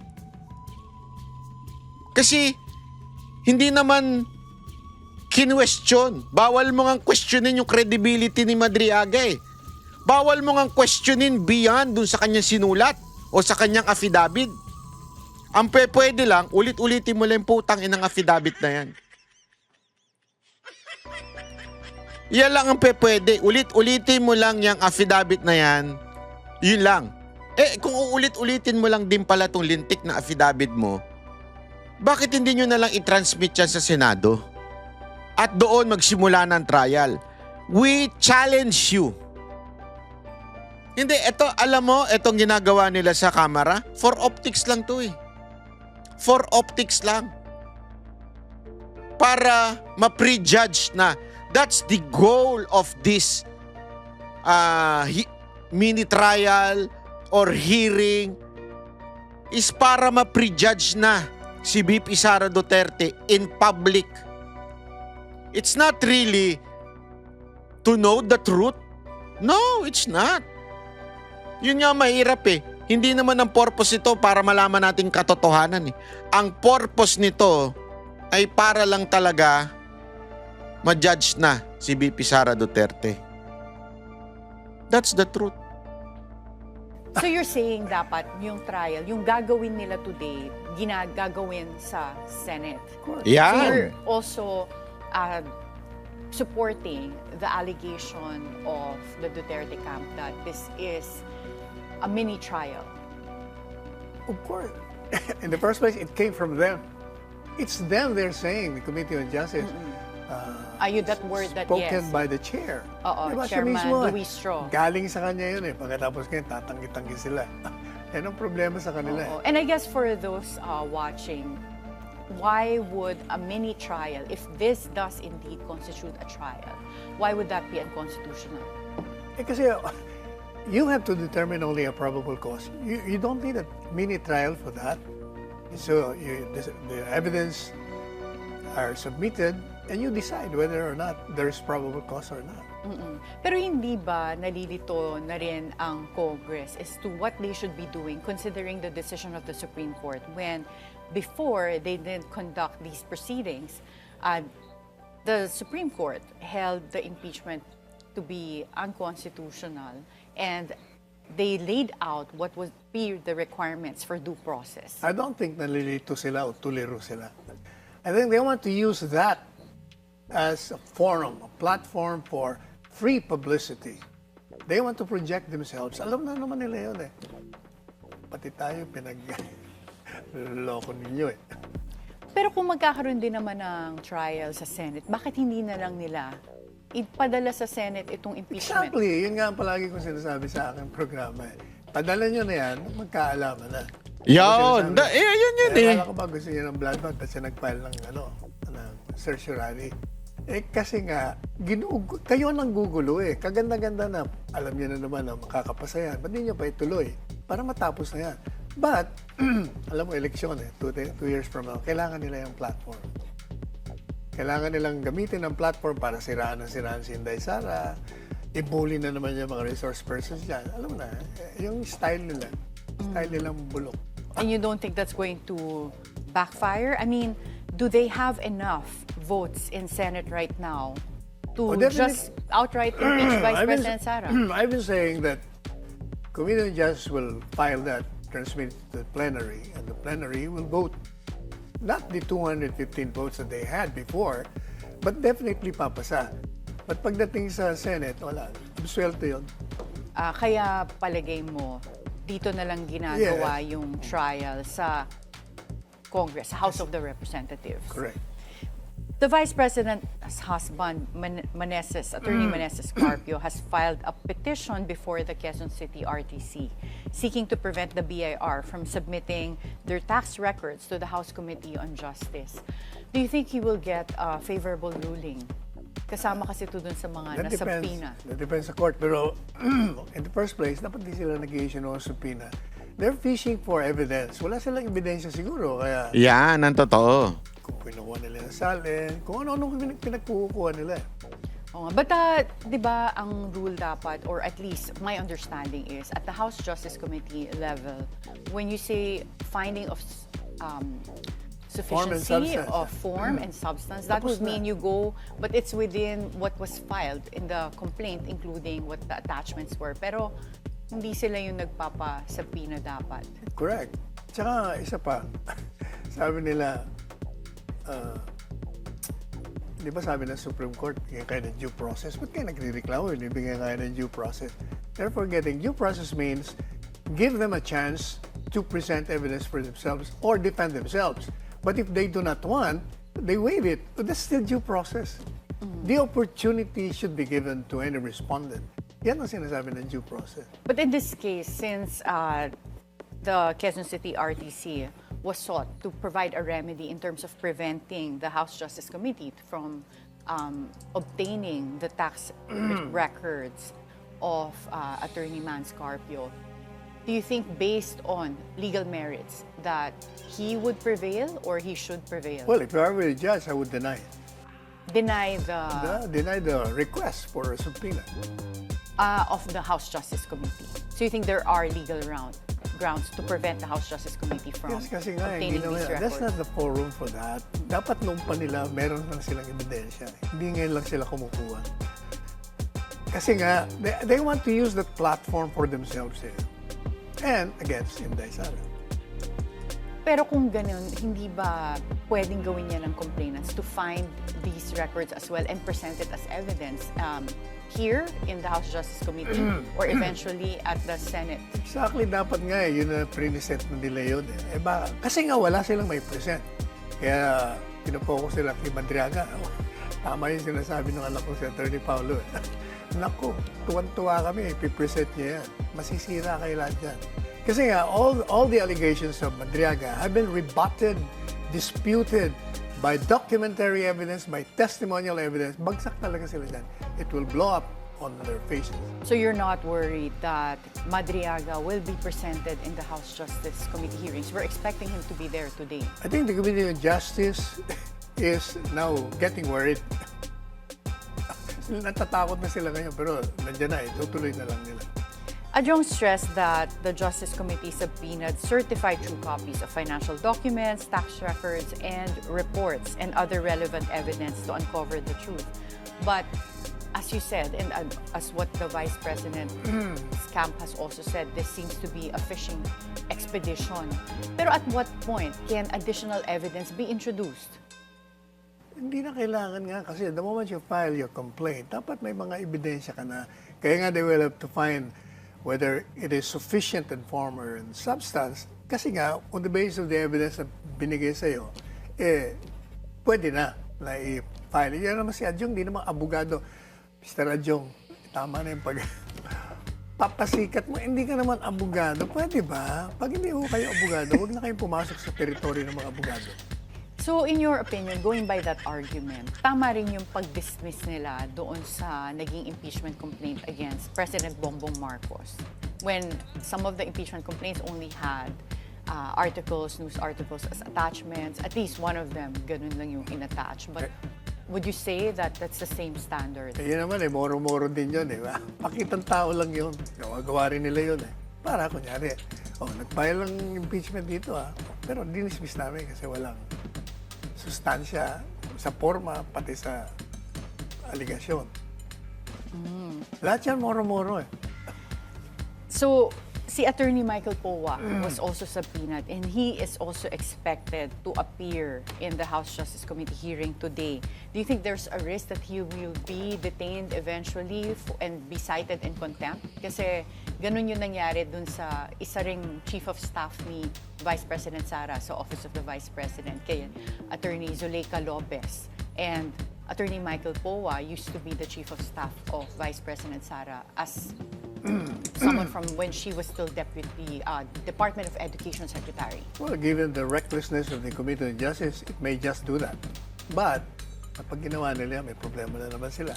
Kasi hindi naman kinwestiyon. Bawal mo ngang questionin yung credibility ni Madriaga eh. Bawal mo ngang questionin beyond dun sa kanyang sinulat o sa kanyang affidavit. Ang pwede lang, ulit-ulitin mo lang yung putang inang affidavit na yan. Yan lang ang pwede. Ulit-ulitin mo lang yung affidavit na yan. Yun lang. Kung uulit-ulitin mo lang din pala tong lintik na affidavit mo, bakit hindi nyo na lang i-transmit yan sa Senado? At doon magsimula ng trial. We challenge you. Hindi, alam mo, itong ginagawa nila sa kamera, for optics lang to eh. For optics lang. Para ma-prejudge na that's the goal of this mini trial or hearing is para ma-prejudge na si VP Sara Duterte in public. It's not really to know the truth. No, it's not. Yun nga mahirap eh. Hindi naman ang purpose nito para malaman natin katotohanan eh. Ang purpose nito ay para lang talaga ma-judge na si VP Sara Duterte. That's the truth. So you're saying dapat yung trial, yung gagawin nila today, ginagagawin sa Senate. So Yan. you're also supporting the allegation of the Duterte camp that this is a mini trial. Of course. In the first place, it came from them. It's them they're saying, the Committee on Justice. That word that Spoken yes. by the chair. Oo, Diba, siya Chairman mismo, Luis Stro. Galing sa kanya yun eh. Pagkatapos ngayon, tatanggi-tanggi sila. Yan ang problema sa kanila eh. Oo. And I guess for those watching, why would a mini trial, if this does indeed constitute a trial, why would that be unconstitutional? Kasi you have to determine only a probable cause. You don't need a mini trial for that. So the evidence are submitted and you decide whether or not there is probable cause or not. Pero hindi ba nalilito na rin ang Congress as to what they should be doing considering the decision of the Supreme Court when before they didn't conduct these proceedings, the Supreme Court held the impeachment to be unconstitutional and they laid out what would be the requirements for due process. I don't think nalilito sila o tuliro sila. I think they want to use that as a forum, a platform for free publicity. They want to project themselves. Alam na naman nila yun eh. Pati tayo loko ninyo eh. Pero kung magkakaroon din naman ng trial sa Senate, bakit hindi na lang nila ipadala sa Senate itong impeachment? Exactly. Yun nga ang palagi kong sinasabi sa aking programa eh. Padala nyo na yan, magkaalaman na. Yun. Yun eh. Akala ko ba gusto niya ng blood bank at siya nag-file ng certiorari. Kasi nga, kayo nang gugulo eh. Kaganda-ganda na, alam niyo na naman na makakapasa yan. Ba't di niyo pa ituloy? Para matapos na yan. But, alam mo, eleksyon eh, 2 years from now, kailangan nila yung platform. Kailangan nilang gamitin ang platform para siraan si Inday Sara, i-bully na naman yung mga resource persons dyan. Alam mo na, yung style nilang bulok. And you don't think that's going to backfire? I mean, do they have enough votes in Senate right now to just outright impeach Vice President Sara? I've been saying that Committee on Justice will file that, transmit it to the plenary, and the plenary will vote. Not the 215 votes that they had before, but definitely papasa. But pagdating sa Senate, wala. Absuelto yun. Kaya palagay mo, dito na lang ginagawa yung trial sa Congress, sa House of the Representatives. Correct. The Vice President's husband, Attorney Meneses Carpio, has filed a petition before the Quezon City RTC seeking to prevent the BIR from submitting their tax records to the House Committee on Justice. Do you think he will get a favorable ruling? Kasama kasi ito dun sa mga nasubpina. That depends sa court. Pero in the first place, dapat di sila nag-i-issue ng subpoena. They're fishing for evidence. Wala silang ebidensya siguro. Kaya Yan, ang totoo. kung kinukuha nila yung salin, kung ano-ano pinagkukuha nila. Oo nga. But di ba ang rule dapat, or at least my understanding is, at the House Justice Committee level, when you say finding of sufficiency of form and substance, that would mean you go, but it's within what was filed in the complaint, including what the attachments were. Pero hindi sila yung nagpapasabina dapat. Correct. Tsaka isa pa, sabi nila, di ba sabi ng Supreme Court, bigyan kayo ng due process. Ba't kayo nagre-reklamo? Bigyan kayo ng due process. Therefore, getting due process means give them a chance to present evidence for themselves or defend themselves. But if they do not want, they waive it. But that's still due process. The opportunity should be given to any respondent. Yan ang sinasabi ng due process. But in this case, since the Quezon City RTC was sought to provide a remedy in terms of preventing the House Justice Committee from obtaining the tax records of Attorney Mans Carpio, do you think based on legal merits that he would prevail or he should prevail? Well, if I were a judge, I would deny it. Deny Deny the request for a subpoena. Of the House Justice Committee. So you think there are legal grounds to prevent the House Justice Committee from Yes, kasi nga, hindi obtaining these naman, that's records? not the forum for that. Dapat noong pa nila, meron lang silang ebidensya. Hindi ngayon lang sila kumukuha. Kasi nga, they want to use that platform for themselves and against Inday Sara. Pero kung ganun, hindi ba pwedeng gawin niya ng complainants to find these records as well and present it as evidence here in the House Justice Committee or eventually at the Senate? Exactly, dapat nga yun na pre-set na nila yun. Kasi nga wala silang may present. Kaya pinapokus sila kay Madriaga. Tama yung sinasabi ng anak ko si Atty. Paulo. Naku, tuwan-tuwa kami, ipipresent niya yan. Masisira kayo lahat yan. Kasi nga, all the allegations of Madriaga have been rebutted, disputed by documentary evidence, by testimonial evidence. Bagsak talaga sila dyan. It will blow up on their faces. So you're not worried that Madriaga will be presented in the House Justice Committee hearings? We're expecting him to be there today. I think the Committee on Justice is now getting worried. Natatakot na sila ngayon, pero nandiyan na, tutuloy na lang nila. Adjong stressed that the Justice Committee subpoenaed certified true copies of financial documents, tax records, and reports and other relevant evidence to uncover the truth. But as you said, and as what the Vice President's camp has also said, this seems to be a fishing expedition. Pero at what point can additional evidence be introduced? Hindi na kailangan nga kasi the moment you file your complaint, dapat may mga ebidensya ka na. Kaya nga they will have to find whether it is sufficient in form or in substance. Kasi nga, on the basis of the evidence na binigay sa'yo, pwede na i-file. Yan naman si Adjong, hindi naman abogado. Mr. Adjong, tama na yung papasikat mo, hindi ka naman abogado. Pwede ba? Pag hindi ho kayo abogado, huwag na kayong pumasok sa teritoryo ng mga abogado. So in your opinion, going by that argument, tama rin yung pag-dismiss nila doon sa naging impeachment complaint against President Bongbong Marcos when some of the impeachment complaints only had news articles as attachments, at least one of them, ganun lang yung in-attach. But would you say that that's the same standard? Yun naman moro-moro din yun Pakitang tao lang yun. Gawa rin nila yun Para kunyari, nag-file ng impeachment dito pero dinismiss namin kasi walang sustansya sa forma, pati sa aligasyon. Lahat yan moro-moro So, si Attorney Michael Powa was also subpoenaed and he is also expected to appear in the House Justice Committee hearing today. Do you think there's a risk that he will be detained eventually and be cited in contempt? Kasi ganun yung nangyari dun sa isa ring Chief of Staff ni Vice President Sara sa Office of the Vice President, kay Attorney Zuleika Lopez. And Attorney Michael Powa used to be the Chief of Staff of Vice President Sara as someone from when she was still Deputy Department of Education Secretary. Well, given the recklessness of the Committee on Justice, it may just do that. But, kapag ginawa nila, may problema na naman sila.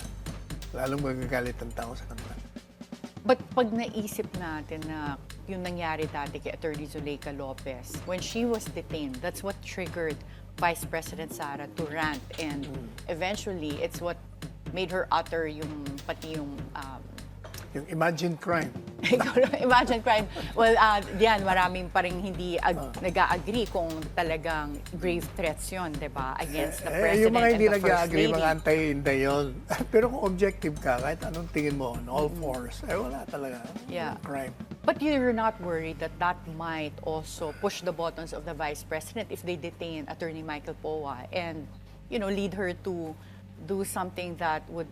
Lalong magagalit ang tao sa kanila. But pag naisip natin na yung nangyari dati kay Attorney Zuleika Lopez, when she was detained, that's what triggered Vice President Sara to rant. And eventually, it's what made her utter yung pati yung imagined crime. Imagined crime. Well, diyan, maraming pa rin hindi nag-agree kung talagang grave threats yun, di ba? Against the President yung mga hindi and the First nag-agree, Lady. mga anti-Inday yun. Pero kung objective ka, kahit anong tingin mo, on all fours, wala talaga. Crime. But you're not worried that that might also push the buttons of the Vice President if they detain Attorney Michael Powa and, lead her to do something that would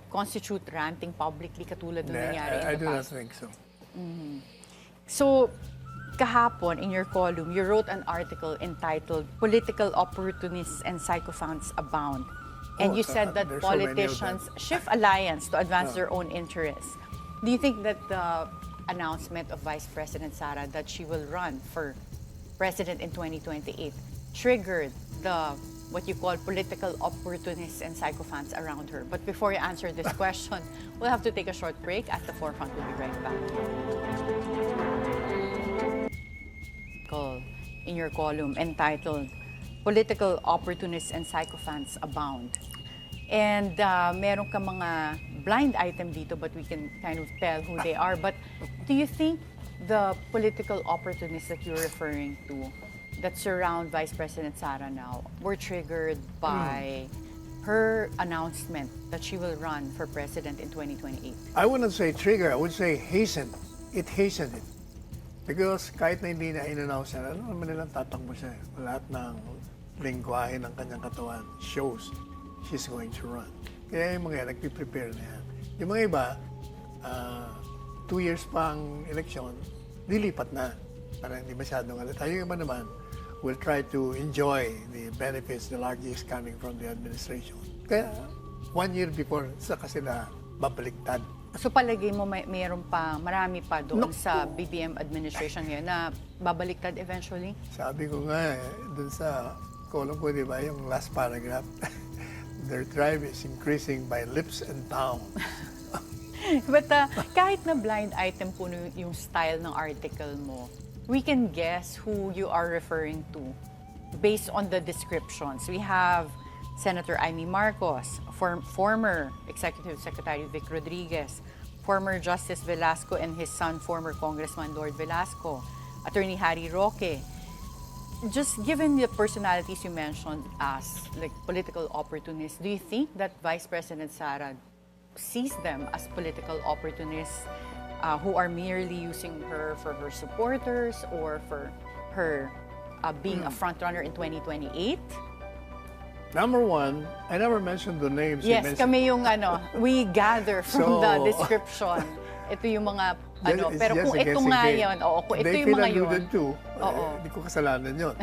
constitute ranting publicly katulad ng nangyari in the past? I do not think so. So, kahapon in your column, you wrote an article entitled "Political Opportunists and Sycophants Abound." And you said that there's so many of politicians shift alliance to advance their own interests. Do you think that the announcement of Vice President Sara that she will run for president in 2028 triggered the what you call political opportunists and sycophants around her? But before you answer this question, we'll have to take a short break. At the Forefront, we'll be right back. In your column entitled "Political Opportunists and Sycophants Abound." And meron ka mga blind item dito, but we can kind of tell who they are. But do you think the political opportunists that you're referring to that surround Vice President Sara now were triggered by her announcement that she will run for president in 2028? I wouldn't say trigger, I would say hasten. It hastened it. Because kahit na hindi na in-announce yan, ano naman nilang tatakbo siya. Lahat ng lingwahe ng kanyang katawan shows she's going to run. Kaya yung mga yan, nagpiprepare na yan. Yung mga iba, 2 years pang eleksyon, lilipat na. Para hindi masyadong alata. Yung iba naman, will try to enjoy the benefits, the largest coming from the administration. Kaya 1 year before, saka sila babaliktad. So palagay mo mayroon pa, marami pa doon sa BBM administration ngayon na babaliktad eventually? Sabi ko nga, dun sa column ko, di ba, yung last paragraph, their drive is increasing by leaps and bounds. But kahit na blind item po yung style ng article mo, we can guess who you are referring to based on the descriptions. We have Senator Amy Marcos, former Executive Secretary Vic Rodriguez, former Justice Velasco and his son, former Congressman Lord Velasco, Attorney Harry Roque. Just given the personalities you mentioned as like political opportunists, do you think that Vice President Sara sees them as political opportunists who are merely using her for her supporters or for her being a frontrunner in 2028? Number one, I never mentioned the names you Yes, mentioned. kami yung we gather from So- the description. Ito yung mga It's pero just kung a ito guessing nga game. yun, kung ito They yung feel mga yun. alluded to, Oo. hindi ko kasalanan yun.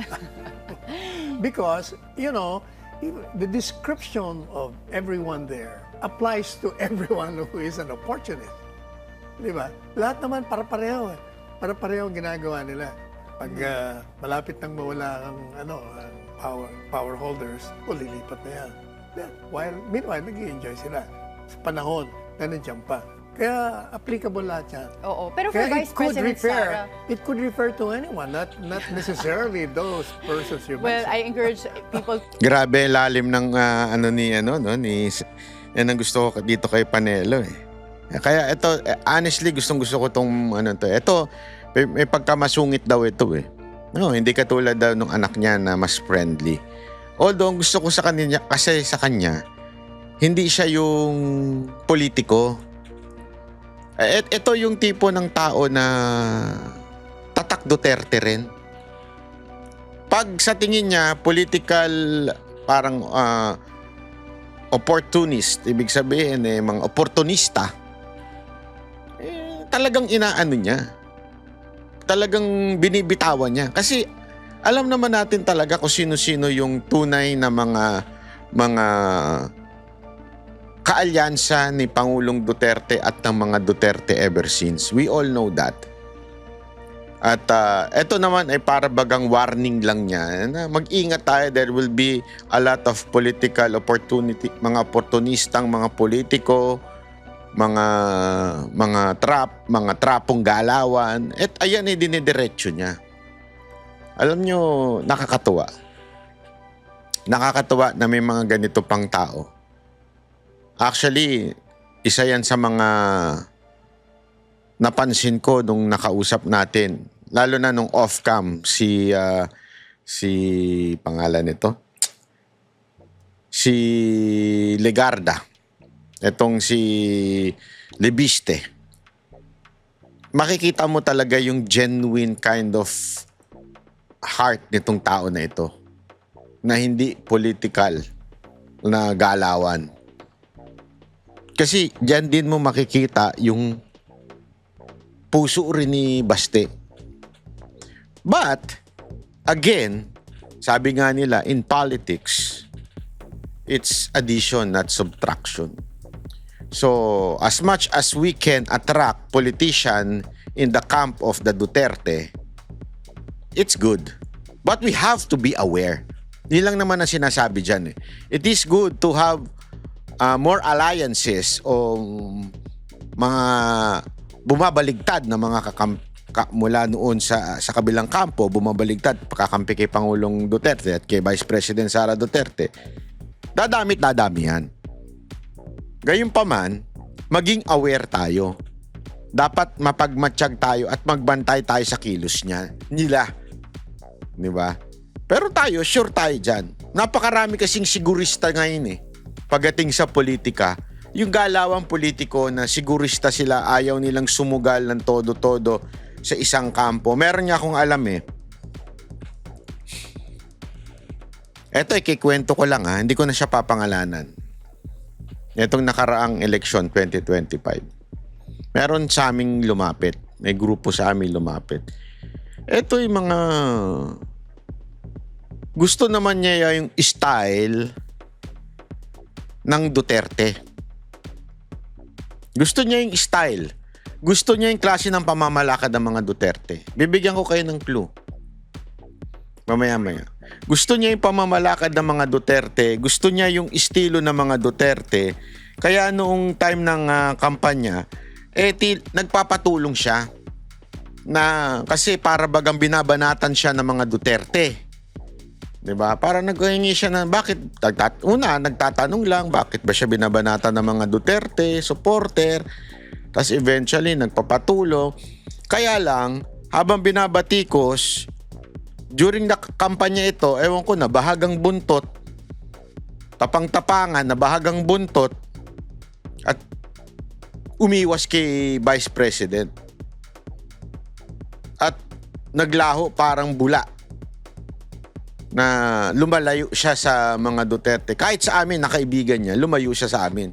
Because, you know, the description of everyone there applies to everyone who is an opportunist. Di ba? Lahat naman para-pareho. Para-pareho ang ginagawa nila. Pag malapit nang mawala ang power holders, lilipat na yan. Meanwhile, nag-i-enjoy sila sa panahon na nandiyan pa. Kaya applicable lahat yan. Oo, pero for Kaya Vice President Sara, it could refer to anyone, not necessarily those persons you well, mentioned. I encourage people Grabe lalim ng yan ang gusto ko dito kay Panelo eh. Kaya ito, honestly, gustong-gusto ko tong to. Ito, may pagkamasungit daw ito eh. No, hindi katulad daw ng anak niya na mas friendly. Although, ang gusto ko sa kanya, kasi sa kanya, hindi siya yung politiko. Ito yung tipo ng tao na tatak Duterte rin. Pag sa tingin niya, political, parang opportunist, ibig sabihin mga oportunista, talagang inaano niya. Talagang binibitawan niya. Kasi alam naman natin talaga kung sino-sino yung tunay na mga kaalyansa ni Pangulong Duterte at ng mga Duterte ever since. We all know that. At ito naman ay para bagang warning lang niya na mag-ingat tayo. There will be a lot of political opportunity, mga oportunistang mga politiko, mga trapong galawan. At ayan ay dinidiretso niya. Alam nyo, nakakatuwa. Nakakatuwa na may mga ganito pang tao. Actually, isa yan sa mga napansin ko nung nakausap natin. Lalo na nung off-cam si pangalan nito. Si Legarda. Etong si Libiste. Makikita mo talaga yung genuine kind of heart nitong tao na ito. Na hindi political na galawan. Kasi dyan din mo makikita yung puso rin ni Baste. But, again, sabi nga nila, in politics, it's addition, not subtraction. So, as much as we can attract politician in the camp of the Duterte, it's good. But we have to be aware. Hindi lang naman ang sinasabi dyan eh. It is good to have more alliances o mga bumabaligtad na mga mula noon sa kabilang kampo, bumabaligtad, kakampi kay Pangulong Duterte at kay Vice President Sara Duterte. Dadami yan. Gayunpaman, maging aware tayo. Dapat mapagmatsyag tayo at magbantay tayo sa kilos nila. Di ba? Pero tayo, sure tayo dyan. Napakarami kasing sigurista ngayon pagdating sa politika. Yung galawang politiko na sigurista sila, ayaw nilang sumugal ng todo-todo sa isang kampo. Meron niya akong alam Eto, ikikwento ko lang hindi ko na siya papangalanan. Itong nakaraang eleksyon 2025. Meron sa aming lumapit. May grupo sa amin lumapit. Ito yung mga... Gusto naman niya yung style ng Duterte. Gusto niya yung style. Gusto niya yung klase ng pamamalakad ng mga Duterte. Bibigyan ko kayo ng clue. Mamaya-maya. Gusto niya yung pamamalakad ng mga Duterte. Gusto niya yung estilo ng mga Duterte. Kaya noong time ng kampanya, nagpapatulong siya na kasi para bagang binabanatan siya ng mga Duterte. 'Di ba? Para naghingi siya na bakit nagtatanong lang bakit ba siya binabanatan ng mga Duterte supporter. Tapos eventually nagpapatulo. Kaya lang habang binabatikos during the kampanya ito, ewan ko na bahagang buntot, tapang-tapangan na bahagang buntot at umiwas kay Vice President. At naglaho parang bula na lumalayo siya sa mga Duterte. Kahit sa amin, na kaibigan niya, lumayo siya sa amin.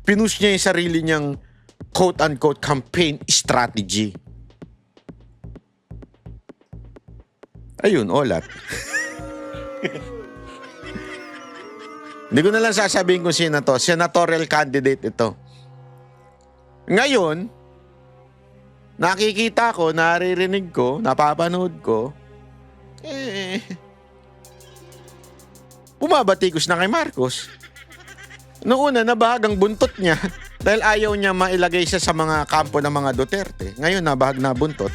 Pinush niya yung sarili niyang quote-unquote campaign strategy. Ayun, olat. Hindi ko na lang sasabihin kung sino to. Senatorial candidate ito. Ngayon, nakikita ko, naririnig ko, napapanood ko, bumabatikos na kay Marcos. Noong una, nabahagang buntot niya dahil ayaw niya mailagay siya sa mga kampo ng mga Duterte. Ngayon, nabahag na buntot.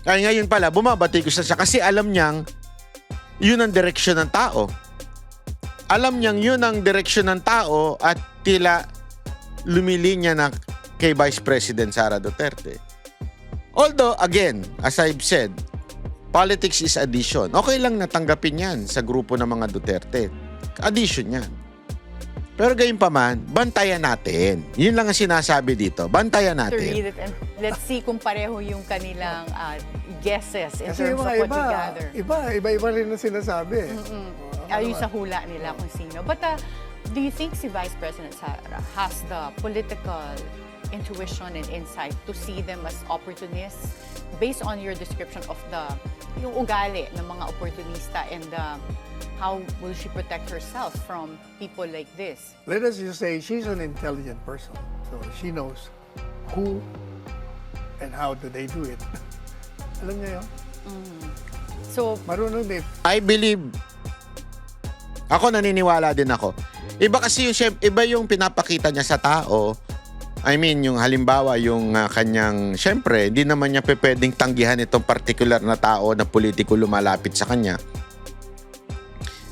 Kaya ngayon pala, bumabatikos na siya kasi alam niyang yun ang direksyon ng tao. Alam niyang yun ang direksyon ng tao at tila lumilinya na kay Vice President Sara Duterte. Although, again, as I've said, politics is addition. Okay lang natanggapin yan sa grupo ng mga Duterte. Addition yan. Pero gayon pa man, bantayan natin. Yun lang ang sinasabi dito. Bantayan To natin. read it and let's see kung pareho yung kanilang guesses in Kasi terms yung of mga what we gather. iba rin ang sinasabi. Ayun sa hula nila kung sino. But do you think si Vice President Sara has the political intuition and insight to see them as opportunists based on your description of yung ugali ng mga opportunista and how will she protect herself from people like this? Let us just say she's an intelligent person. So she knows who and how do they do it. Alam niya yun? So, Marunong din. I believe, ako naniniwala din ako. Iba kasi iba yung pinapakita niya sa tao. I mean, yung halimbawa, yung kanyang, syempre, hindi naman niya pwedeng tanggihan itong particular na tao na politiko lumalapit sa kanya.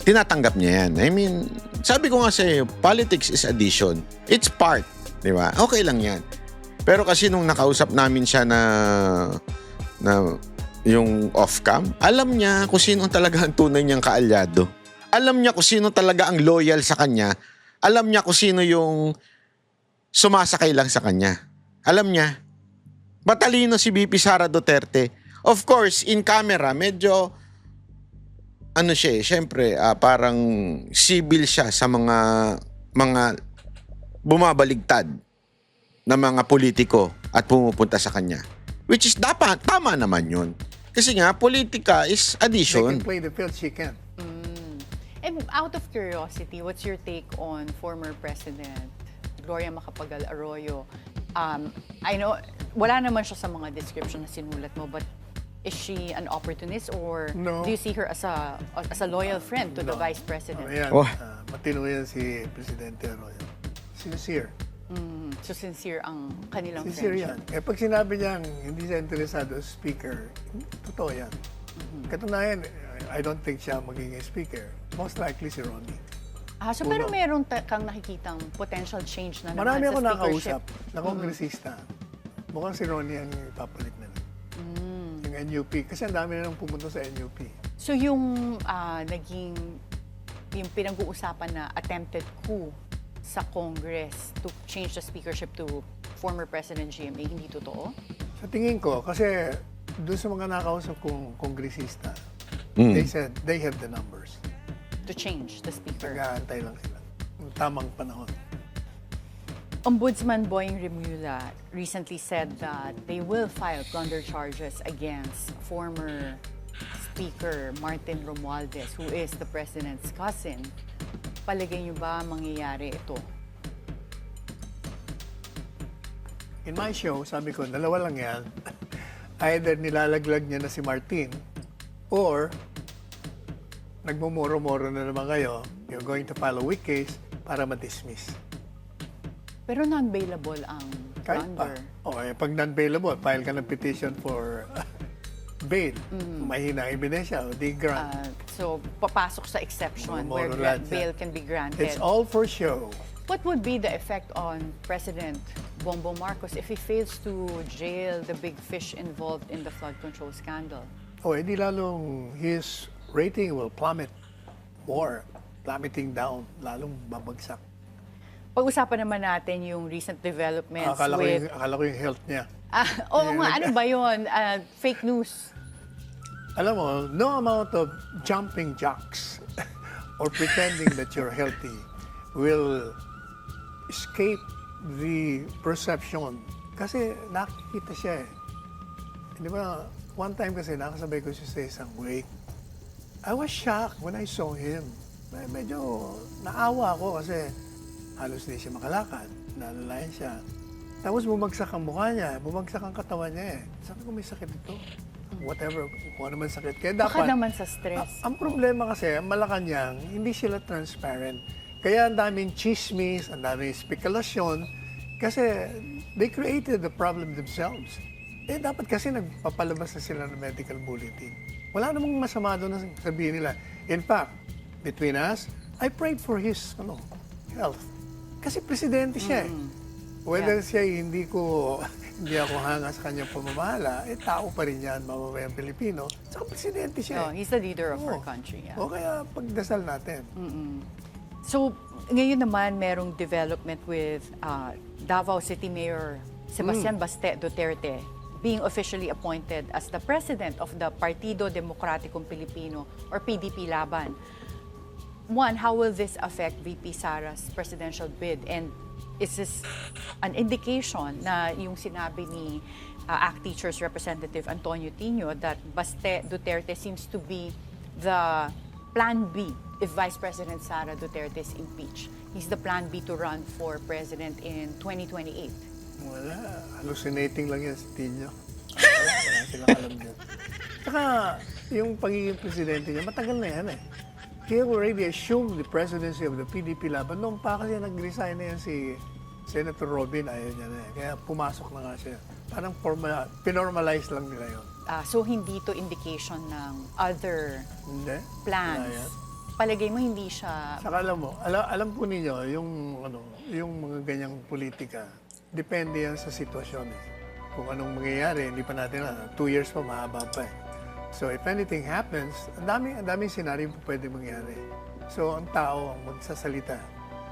Tinatanggap niya yan. I mean, sabi ko nga sa'yo, politics is addition. It's part. Di ba? Okay lang yan. Pero kasi nung nakausap namin siya na yung off-cam, alam niya kung sino talaga ang tunay niyang kaalyado. Alam niya kung sino talaga ang loyal sa kanya. Alam niya kung sino yung sumasakay lang sa kanya. Alam niya. Matalino si VP Sara Duterte. Of course, in camera, medyo syempre, parang civil siya sa mga bumabaligtad na mga politiko at pumupunta sa kanya. Which is dapat, tama naman yun. Kasi nga, politika is They addition. can play the field, she can. and out of curiosity, what's your take on former President Gloria Macapagal Arroyo? I know, wala naman siya sa mga description na sinulat mo, but is she an opportunist or No. do you see her as a loyal friend to the Vice President? Ayan, Oh. matino yan si Presidente Arroyo. Sincere. So sincere ang kanilang Sincere friendship. yan. Pag sinabi niyang hindi siya interesado as speaker, totoo yan. Katunayan, I don't think siya magiging speaker. Most likely si Ronnie. So pero meron kang nakikitang potential change na naman Marami sa ako speakership. nakausap na kongresista. Mukhang si Ronnie ang ipapalit na lang. Yung NUP. Kasi ang dami na nang pumunta sa NUP. So yung yung pinag-uusapan na attempted coup sa Congress to change the speakership to former President GMA, hindi totoo? Sa tingin ko, kasi doon sa mga nakausap kong kongresista, they said they have the numbers. To change the speaker. Nag-aantay lang sila. Yung tamang panahon. Ombudsman Boying Remulla recently said that they will file plunder charges against former Speaker Martin Romualdez, who is the President's cousin. Palagay niyo ba mangyayari ito? In my show, sabi ko, dalawa lang yan. Either nilalaglag niya na si Martin or nagmumuro-muro na naman kayo, you're going to file a weak case para ma-dismiss. Pero non-bailable ang Kahit pa. plunder. Pag non-bailable, file ka ng petition for bail. Mahina ang ebidensya, di grant. So, papasok sa exception where Mumuro lahat bail yan. can be granted. It's all for show. What would be the effect on President Bongbong Marcos if he fails to jail the big fish involved in the flood control scandal? Edi lalong his rating will plummet more. Plummeting down, lalong babagsak. Pag-usapan naman natin yung recent developments Akala with... ko yung health niya. Oo nga, ano ba yun? Fake news. Alam mo, no amount of jumping jacks or pretending that you're healthy will escape the perception. Kasi nakikita siya eh. Di ba, one time kasi nakasabay ko siya sa isang wake. I was shocked when I saw him. Medyo naawa ako kasi halos di siya makalakad. Nalalayan siya. Tapos bumagsak ang mukha niya, bumagsak ang katawan niya eh. Sabi ko, may sakit ito. Whatever, kung ano man sakit. Kaya Baka dapat, naman sa stress. ang problema kasi, ang Malacanang, hindi sila transparent. Kaya ang daming chismis, ang daming spekulasyon, kasi they created the problem themselves. Dapat kasi nagpapalabas na sila ng medical bulletin. Wala namang masama doon na sabihin nila. In fact, between us, I prayed for his health. Kasi presidente siya eh. Whether siya hindi ako hanga sa kanyang pamamahala, tao pa rin yan, mamamayang Pilipino. Saka presidente siya. He's the leader of our country. Yeah. O kaya pagdasal natin. So, ngayon naman merong development with Davao City Mayor Sebastian Baste Duterte being officially appointed as the president of the Partido Demokratikong Pilipino or PDP Laban. One, how will this affect VP Sara's presidential bid? And is this an indication na yung sinabi ni ACT Teachers Representative Antonio Tino that Baste Duterte seems to be the plan B if Vice President Sara Duterte is impeached? He's the plan B to run for president in 2028. Wala. Hallucinating lang yan si Tino. Wala silang alam dyan. Saka, yung pagiging presidente niya, matagal na yan eh. He already assumed the presidency of the PDP Laban. Noong pa kasi nag-resign na yan si Senator Robin, ayaw niya na eh. Kaya pumasok na nga siya. Parang pinormalize lang nila yun. So hindi to indication ng other Hindi. plans? Wala yan. Palagay mo hindi siya... Saka alam mo, alam po ninyo, yung mga ganyang politika, depende yan sa sitwasyon eh. Kung anong mangyayari, hindi pa natin 2 years pa, mahaba pa eh. So if anything happens, ang daming senaryo po pwede mangyari. So ang tao ang magsasalita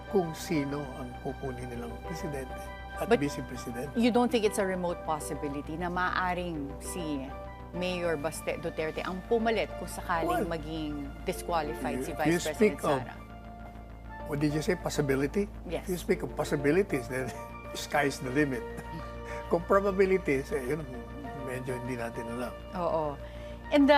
kung sino ang kukunin nilang presidente at vice presidente. You don't think it's a remote possibility na maaaring si Mayor Baste Duterte ang pumalit kung sakaling maging disqualified si Vice President Sara? What did you say? Possibility? Yes. If you speak of possibilities, then sky's the limit. Kung probabilities, yun, medyo hindi natin alam. Oo. And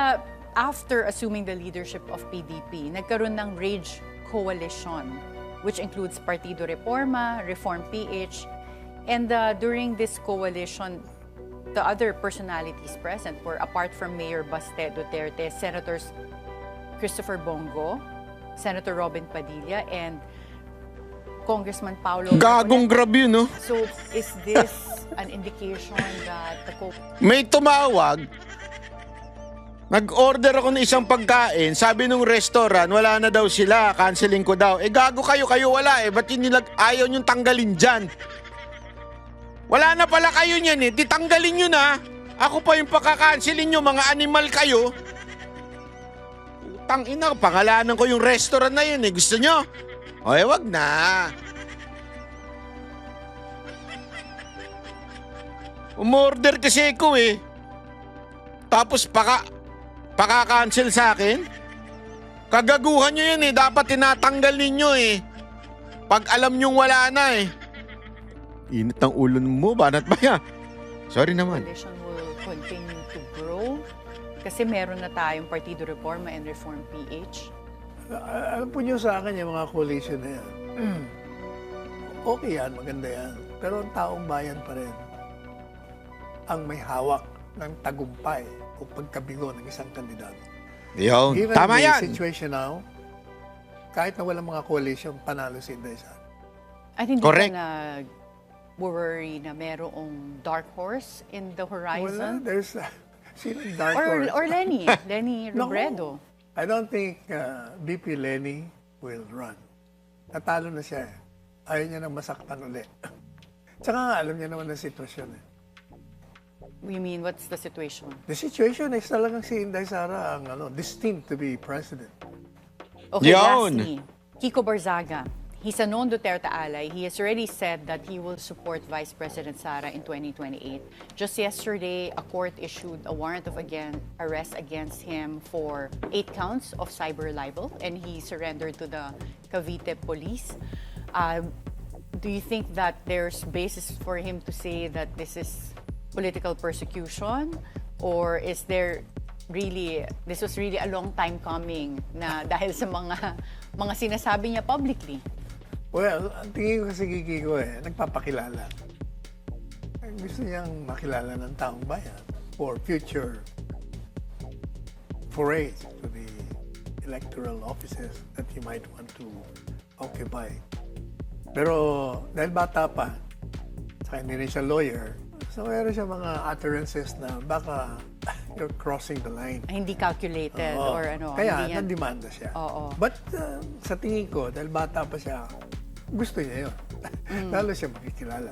after assuming the leadership of PDP, nagkaroon ng Rage Coalition, which includes Partido Reforma, Reform PH, and during this coalition, the other personalities present were, apart from Mayor Baste Duterte, Senators Christopher Bongo, Senator Robin Padilla, and Congressman Paulo. Gagong grab yun, no? So, is this an indication that the May tumawag Nag-order ako ng isang pagkain, sabi nung restaurant, wala na daw sila, canceling ko daw. Gago kayo wala ba't yun ayaw nyong tanggalin dyan? Wala na pala kayo niyan di tanggalin nyo na. Ako pa yung pagkakancelin nyo, mga animal kayo. Utang ina, pangalanan ko yung restaurant na yun gusto nyo? Wag na. Umorder kasi ako Tapos paka-cancel sa akin? Kagaguhan nyo yan dapat tinatanggal ninyo Pag alam nyong wala na Init ang ulo mo, banat ba yan? Sorry naman. Coalition will continue to grow kasi meron na tayong Partido Reforma and Reform PH. Alam po nyo sa akin yung mga coalition na yan. Okay yan, maganda yan. Pero ang taong bayan pa rin ang may hawak ng tagumpay o pagkabigo ng isang kandidato. Yun, Given tama the yan. situation now, kahit na walang mga coalition, panalo si Inday Sara. At hindi Correct. ka worry na merong dark horse in the Wala, horizon? there's sinong dark horse. Or Lenny Naku, Robredo. I don't think BP Lenny will run. Natalo na siya Ayaw niya nang masaktan ulit. Tsaka nga, alam niya naman ang sitwasyon You mean, what's the situation? The situation is talagang si Inday Sara ang destined to be president. Okay, Yun. lastly, Kiko Barzaga. He's a known Duterte ally. He has already said that he will support Vice President Sara in 2028. Just yesterday, a court issued a warrant of arrest against him for 8 counts of cyber libel, and he surrendered to the Cavite police. Do you think that there's basis for him to say that this is political persecution, or is there really, this was really a long time coming na dahil sa mga sinasabi niya publicly? Well, ang tingin ko kasi Kiko nagpapakilala. Gusto niyang makilala ng taong bayan for future forays to the electoral offices that he might want to occupy. Pero dahil bata pa, saka hindi rin siya lawyer, so meron siya mga utterances na baka you're crossing the line. Hindi calculated Oo. or ano. Kaya hindi yan- nandimanda siya. Oo. But sa tingin ko, dahil bata pa siya, gusto niya yun. Lalo siya makikilala.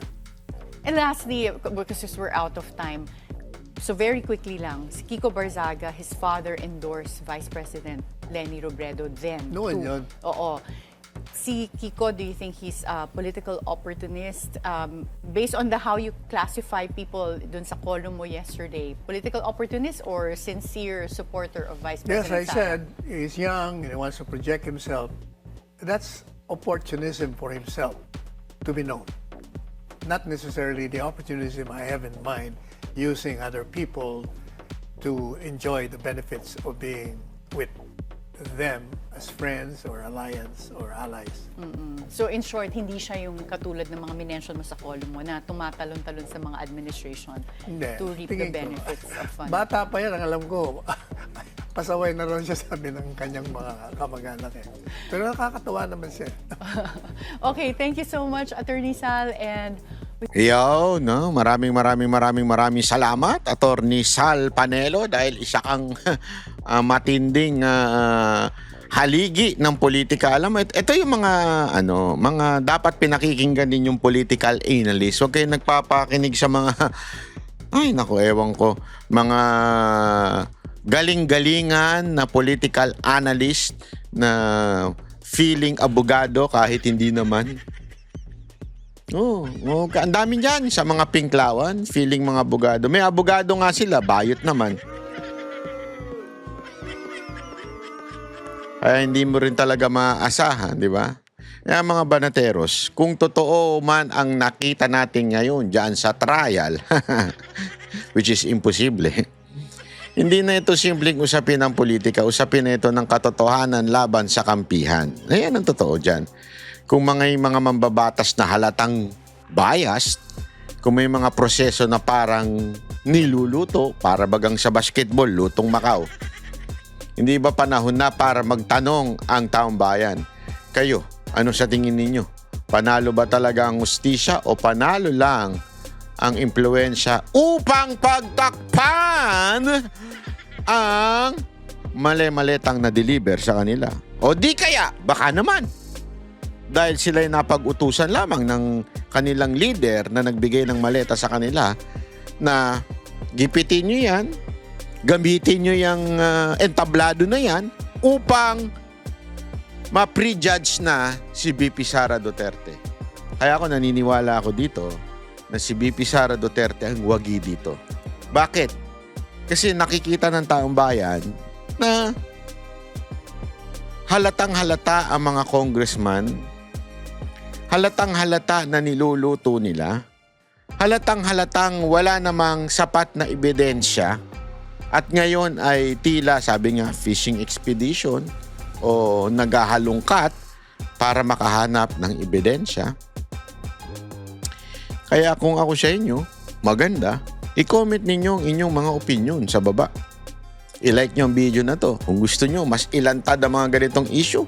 And lastly, because we're out of time, so very quickly lang, si Kiko Barzaga, his father endorsed Vice President Lenny Robredo then. Noon to- yun. Oo. Si Kiko, do you think he's a political opportunist? Based on how you classify people dun sa column mo yesterday, political opportunist or sincere supporter of Vice Yes, President I Sara? said, he's young and he wants to project himself. That's opportunism for himself to be known. Not necessarily the opportunism I have in mind using other people to enjoy the benefits of being with them as friends or alliance or allies. So in short, hindi siya yung katulad ng mga minention mo sa column mo na tumatalon-talon sa mga administration Hindi. to reap the Tingin ko. benefits of funds. Bata pa yan, ang alam ko. Pasaway na ron siya sabi ng kanyang mga kamag-anak Pero nakakatawa naman siya. Okay, thank you so much, Attorney Sal, and Yo, no, maraming salamat, Attorney Sal Panelo, dahil isa kang matinding haligi ng politika. Alam mo, ito yung mga dapat pinakikinggan din yung political analyst. Huwag kayo nagpapakinig sa mga ewan ko, mga galing-galingan na political analyst na feeling abogado kahit hindi naman. Ang dami dyan sa mga pinklawan, feeling mga abogado. May abogado nga sila, bayot naman. Ay hindi mo rin talaga maaasahan, di ba? Kaya mga banateros, kung totoo man ang nakita natin ngayon dyan sa trial, which is imposible, hindi na ito simpleng usapin ng politika, usapin na ito ng katotohanan laban sa kampihan. Ayan ang totoo dyan. Kung mga mambabatas na halatang biased, kung may mga proseso na parang niluluto, para bagang sa basketball, lutong Macau. Hindi ba panahon na para magtanong ang taong bayan? Kayo, ano sa tingin ninyo? Panalo ba talaga ang hustisya o panalo lang ang impluensya upang pagtakpan ang mali-maletang na-deliver sa kanila. O di kaya, baka naman, dahil sila'y napag-utusan lamang ng kanilang leader na nagbigay ng maleta sa kanila na gipitin nyo yan, gamitin nyo yung entablado na yan upang ma-prejudge na si BP Sara Duterte. Kaya ako naniniwala ako dito na si BP Sara Duterte ang wagi dito. Bakit? Kasi nakikita ng taong bayan na halatang-halata ang mga congressman, halatang-halata na niluluto nila, halatang-halatang wala namang sapat na ebidensya, at ngayon ay tila, sabi nga, fishing expedition o naghahalongkat para makahanap ng ebidensya. Kaya kung ako sa inyo, maganda, i-comment ninyo ang inyong mga opinion sa baba. I-like nyo ang video na to. Kung gusto nyo, mas ilantad ang mga ganitong issue,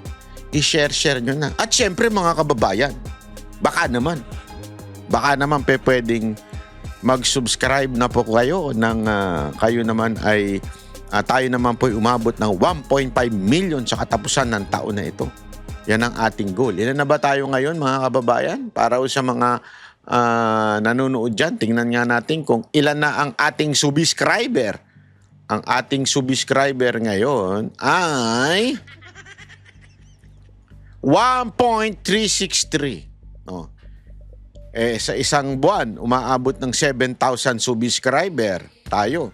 i-share nyo na. At syempre mga kababayan, baka naman pwedeng mag-subscribe na po kayo ng kayo naman ay tayo naman po ay umabot ng 1.5 million sa katapusan ng taon na ito. Yan ang ating goal. Ilan na ba tayo ngayon mga kababayan? Para sa mga nanonood dyan, tingnan nga natin kung ilan na ang ating subscriber. Ang ating subscriber ngayon ay 1.363. Oh. Sa isang buwan, umaabot ng 7,000 subscriber tayo.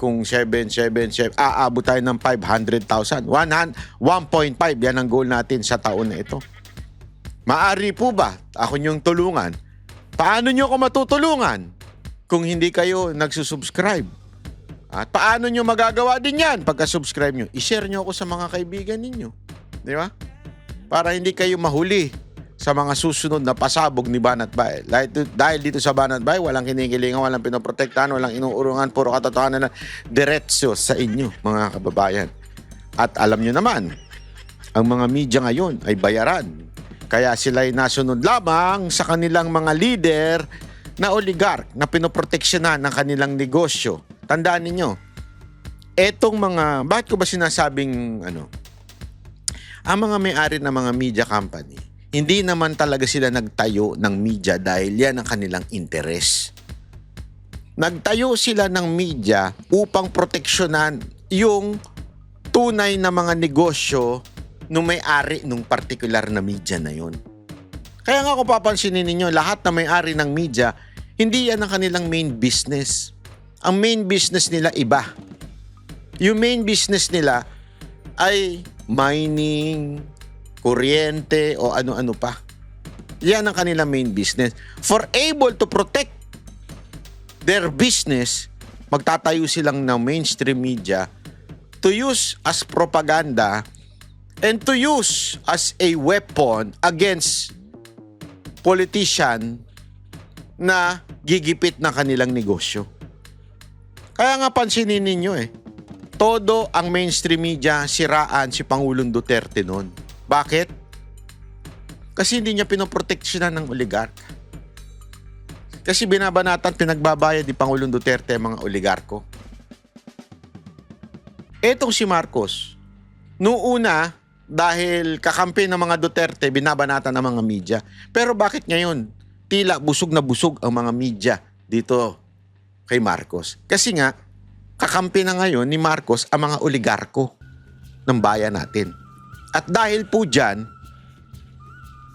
Kung 777, aabot tayo ng 500,000. 1.5, yan ang goal natin sa taon na ito. Maari po ba ako niyong tulungan? Paano niyo ako matutulungan kung hindi kayo nagsusubscribe? At paano niyo magagawa din yan pagka-subscribe niyo? I-share niyo ako sa mga kaibigan ninyo. Di ba? Para hindi kayo mahuli sa mga susunod na pasabog ni Banat Bay. Dahil dito sa Banat Bay, walang kinikilingan, walang pinoprotektahan, walang inuurungan, puro katotohanan na diretso sa inyo, mga kababayan. At alam nyo naman, ang mga media ngayon ay bayaran. Kaya sila'y nasunod lamang sa kanilang mga leader na oligark na pinoproteksyonan ng kanilang negosyo. Tandaan ninyo, etong mga, bakit ko ba sinasabing ang mga may-ari ng mga media company, hindi naman talaga sila nagtayo ng media dahil yan ang kanilang interes. Nagtayo sila ng media upang proteksyonan yung tunay na mga negosyo nung may-ari nung particular na media na yun. Kaya nga kung papansinin ninyo, lahat na may-ari ng media, hindi yan ang kanilang main business. Ang main business nila iba. Yung main business nila ay mining, kuryente o ano-ano pa. Yan ang kanilang main business. For able to protect their business, magtatayo silang ng mainstream media to use as propaganda and to use as a weapon against politician na gigipit ng kanilang negosyo. Kaya nga pansinin ninyo todo ang mainstream media siraan si Pangulong Duterte noon. Bakit? Kasi hindi niya pinoproteksyonan ng oligark. Kasi binabanatan, pinagbabayad ni Pangulong Duterte ang mga oligarko. Etong si Marcos, noong una, dahil kakampi ng mga Duterte, binabanatan ng mga media. Pero bakit ngayon, tila busog na busog ang mga media dito kay Marcos? Kasi nga, kakampi na ngayon ni Marcos ang mga oligarko ng bayan natin. At dahil po dyan,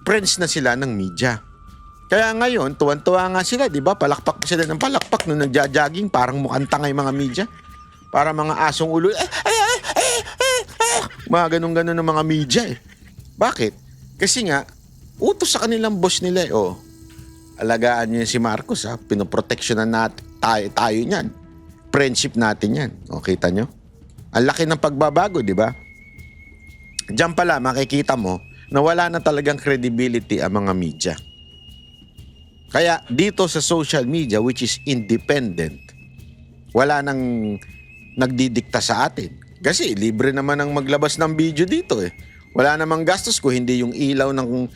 friends na sila ng media. Kaya ngayon, tuwan-tuwa nga sila, di ba? Palakpak pa sila ng palakpak nung nagja-jogging, parang mukhang tanga yung mga media. Para mga asong ulo. Mga ganun-ganun ng mga media Bakit? Kasi nga, utos sa kanilang boss nila alagaan nyo si Marcos pinoproteksyonan natin tayo niyan. Friendship natin yan. Kita nyo? Ang laki ng pagbabago, di ba? Diyan pala makikita mo na wala na talagang credibility ang mga media. Kaya dito sa social media, which is independent, wala nang nagdidikta sa atin. Kasi libre naman ang maglabas ng video dito Wala namang gastos ko, hindi yung ilaw ng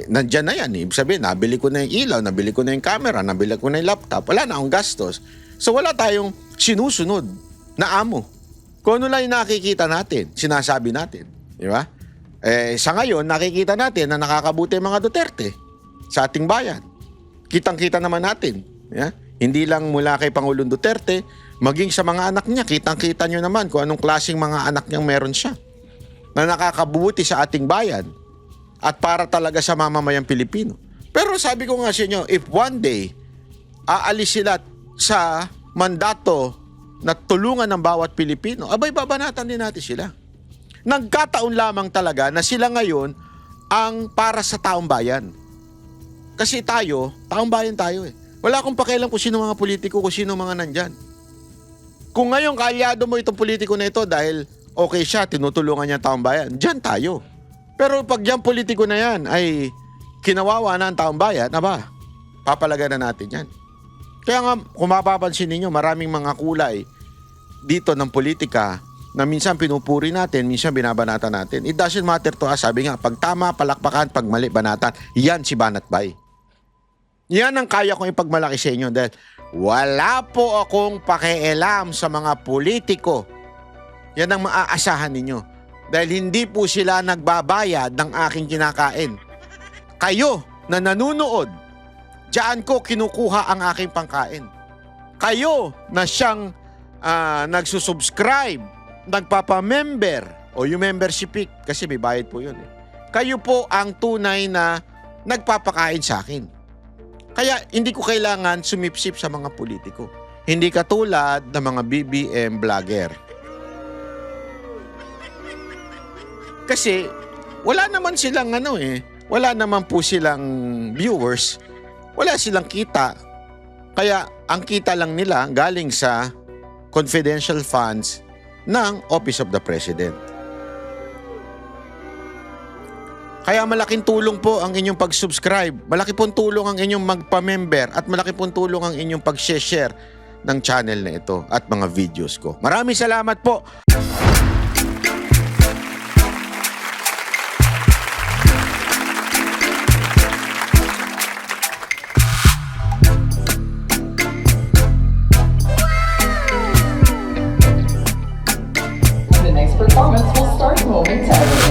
nandyan na yan Ibig sabihin, nabili ko na yung ilaw, nabili ko na yung camera, nabili ko na yung laptop, wala na akong gastos. So wala tayong sinusunod na amo. Kung ano lang yung nakikita natin, sinasabi natin. Di ba? Sa ngayon, nakikita natin na nakakabuti ang mga Duterte sa ating bayan. Kitang-kita naman natin. Yeah? Hindi lang mula kay Pangulong Duterte, maging sa mga anak niya, kitang-kita nyo naman kung anong klaseng mga anak niyang meron siya na nakakabuti sa ating bayan at para talaga sa mamamayang Pilipino. Pero sabi ko nga sa inyo, if one day, aalis sila sa mandato na tulungan ng bawat Pilipino, abay, babanatan din natin sila. Nagkataon lamang talaga na sila ngayon ang para sa taong bayan. Kasi tayo, taong bayan tayo eh. Wala akong pakialam kung sino mga politiko, kung sino mga nandyan. Kung ngayon kaalyado mo itong politiko na ito dahil okay siya, tinutulungan niya taong bayan, dyan tayo. Pero pag yung politiko na yan ay kinawawa na ang taong bayan, aba, papalaga na natin yan. Kaya nga, kung mapapansin ninyo, maraming mga kulay dito ng politika na minsan pinupuri natin, minsan binabanatan natin. It doesn't matter to us. Sabi nga, pag tama, palakpakan, pag mali, banatan. Yan si Banat Bay. Yan ang kaya kong ipagmalaki sa inyo dahil wala po akong pakialam sa mga politiko. Yan ang maaasahan ninyo. Dahil hindi po sila nagbabayad ng aking kinakain. Kayo na nanunood, diyan ko kinukuha ang aking pangkain. Kayo na siyang nagsusubscribe, nagpapamember, o yung membership fee, kasi may bayad po yun. Kayo po ang tunay na nagpapakain sa akin. Kaya hindi ko kailangan sumipsip sa mga politiko. Hindi katulad ng mga BBM vlogger. Kasi wala naman silang wala naman po silang viewers, wala silang kita. Kaya ang kita lang nila galing sa confidential funds ng Office of the President. Kaya malaking tulong po ang inyong pag-subscribe, malaki pong tulong ang inyong magpa-member at malaki pong tulong ang inyong pag-share ng channel na ito at mga videos ko. Maraming salamat po! The next performance will start momentarily.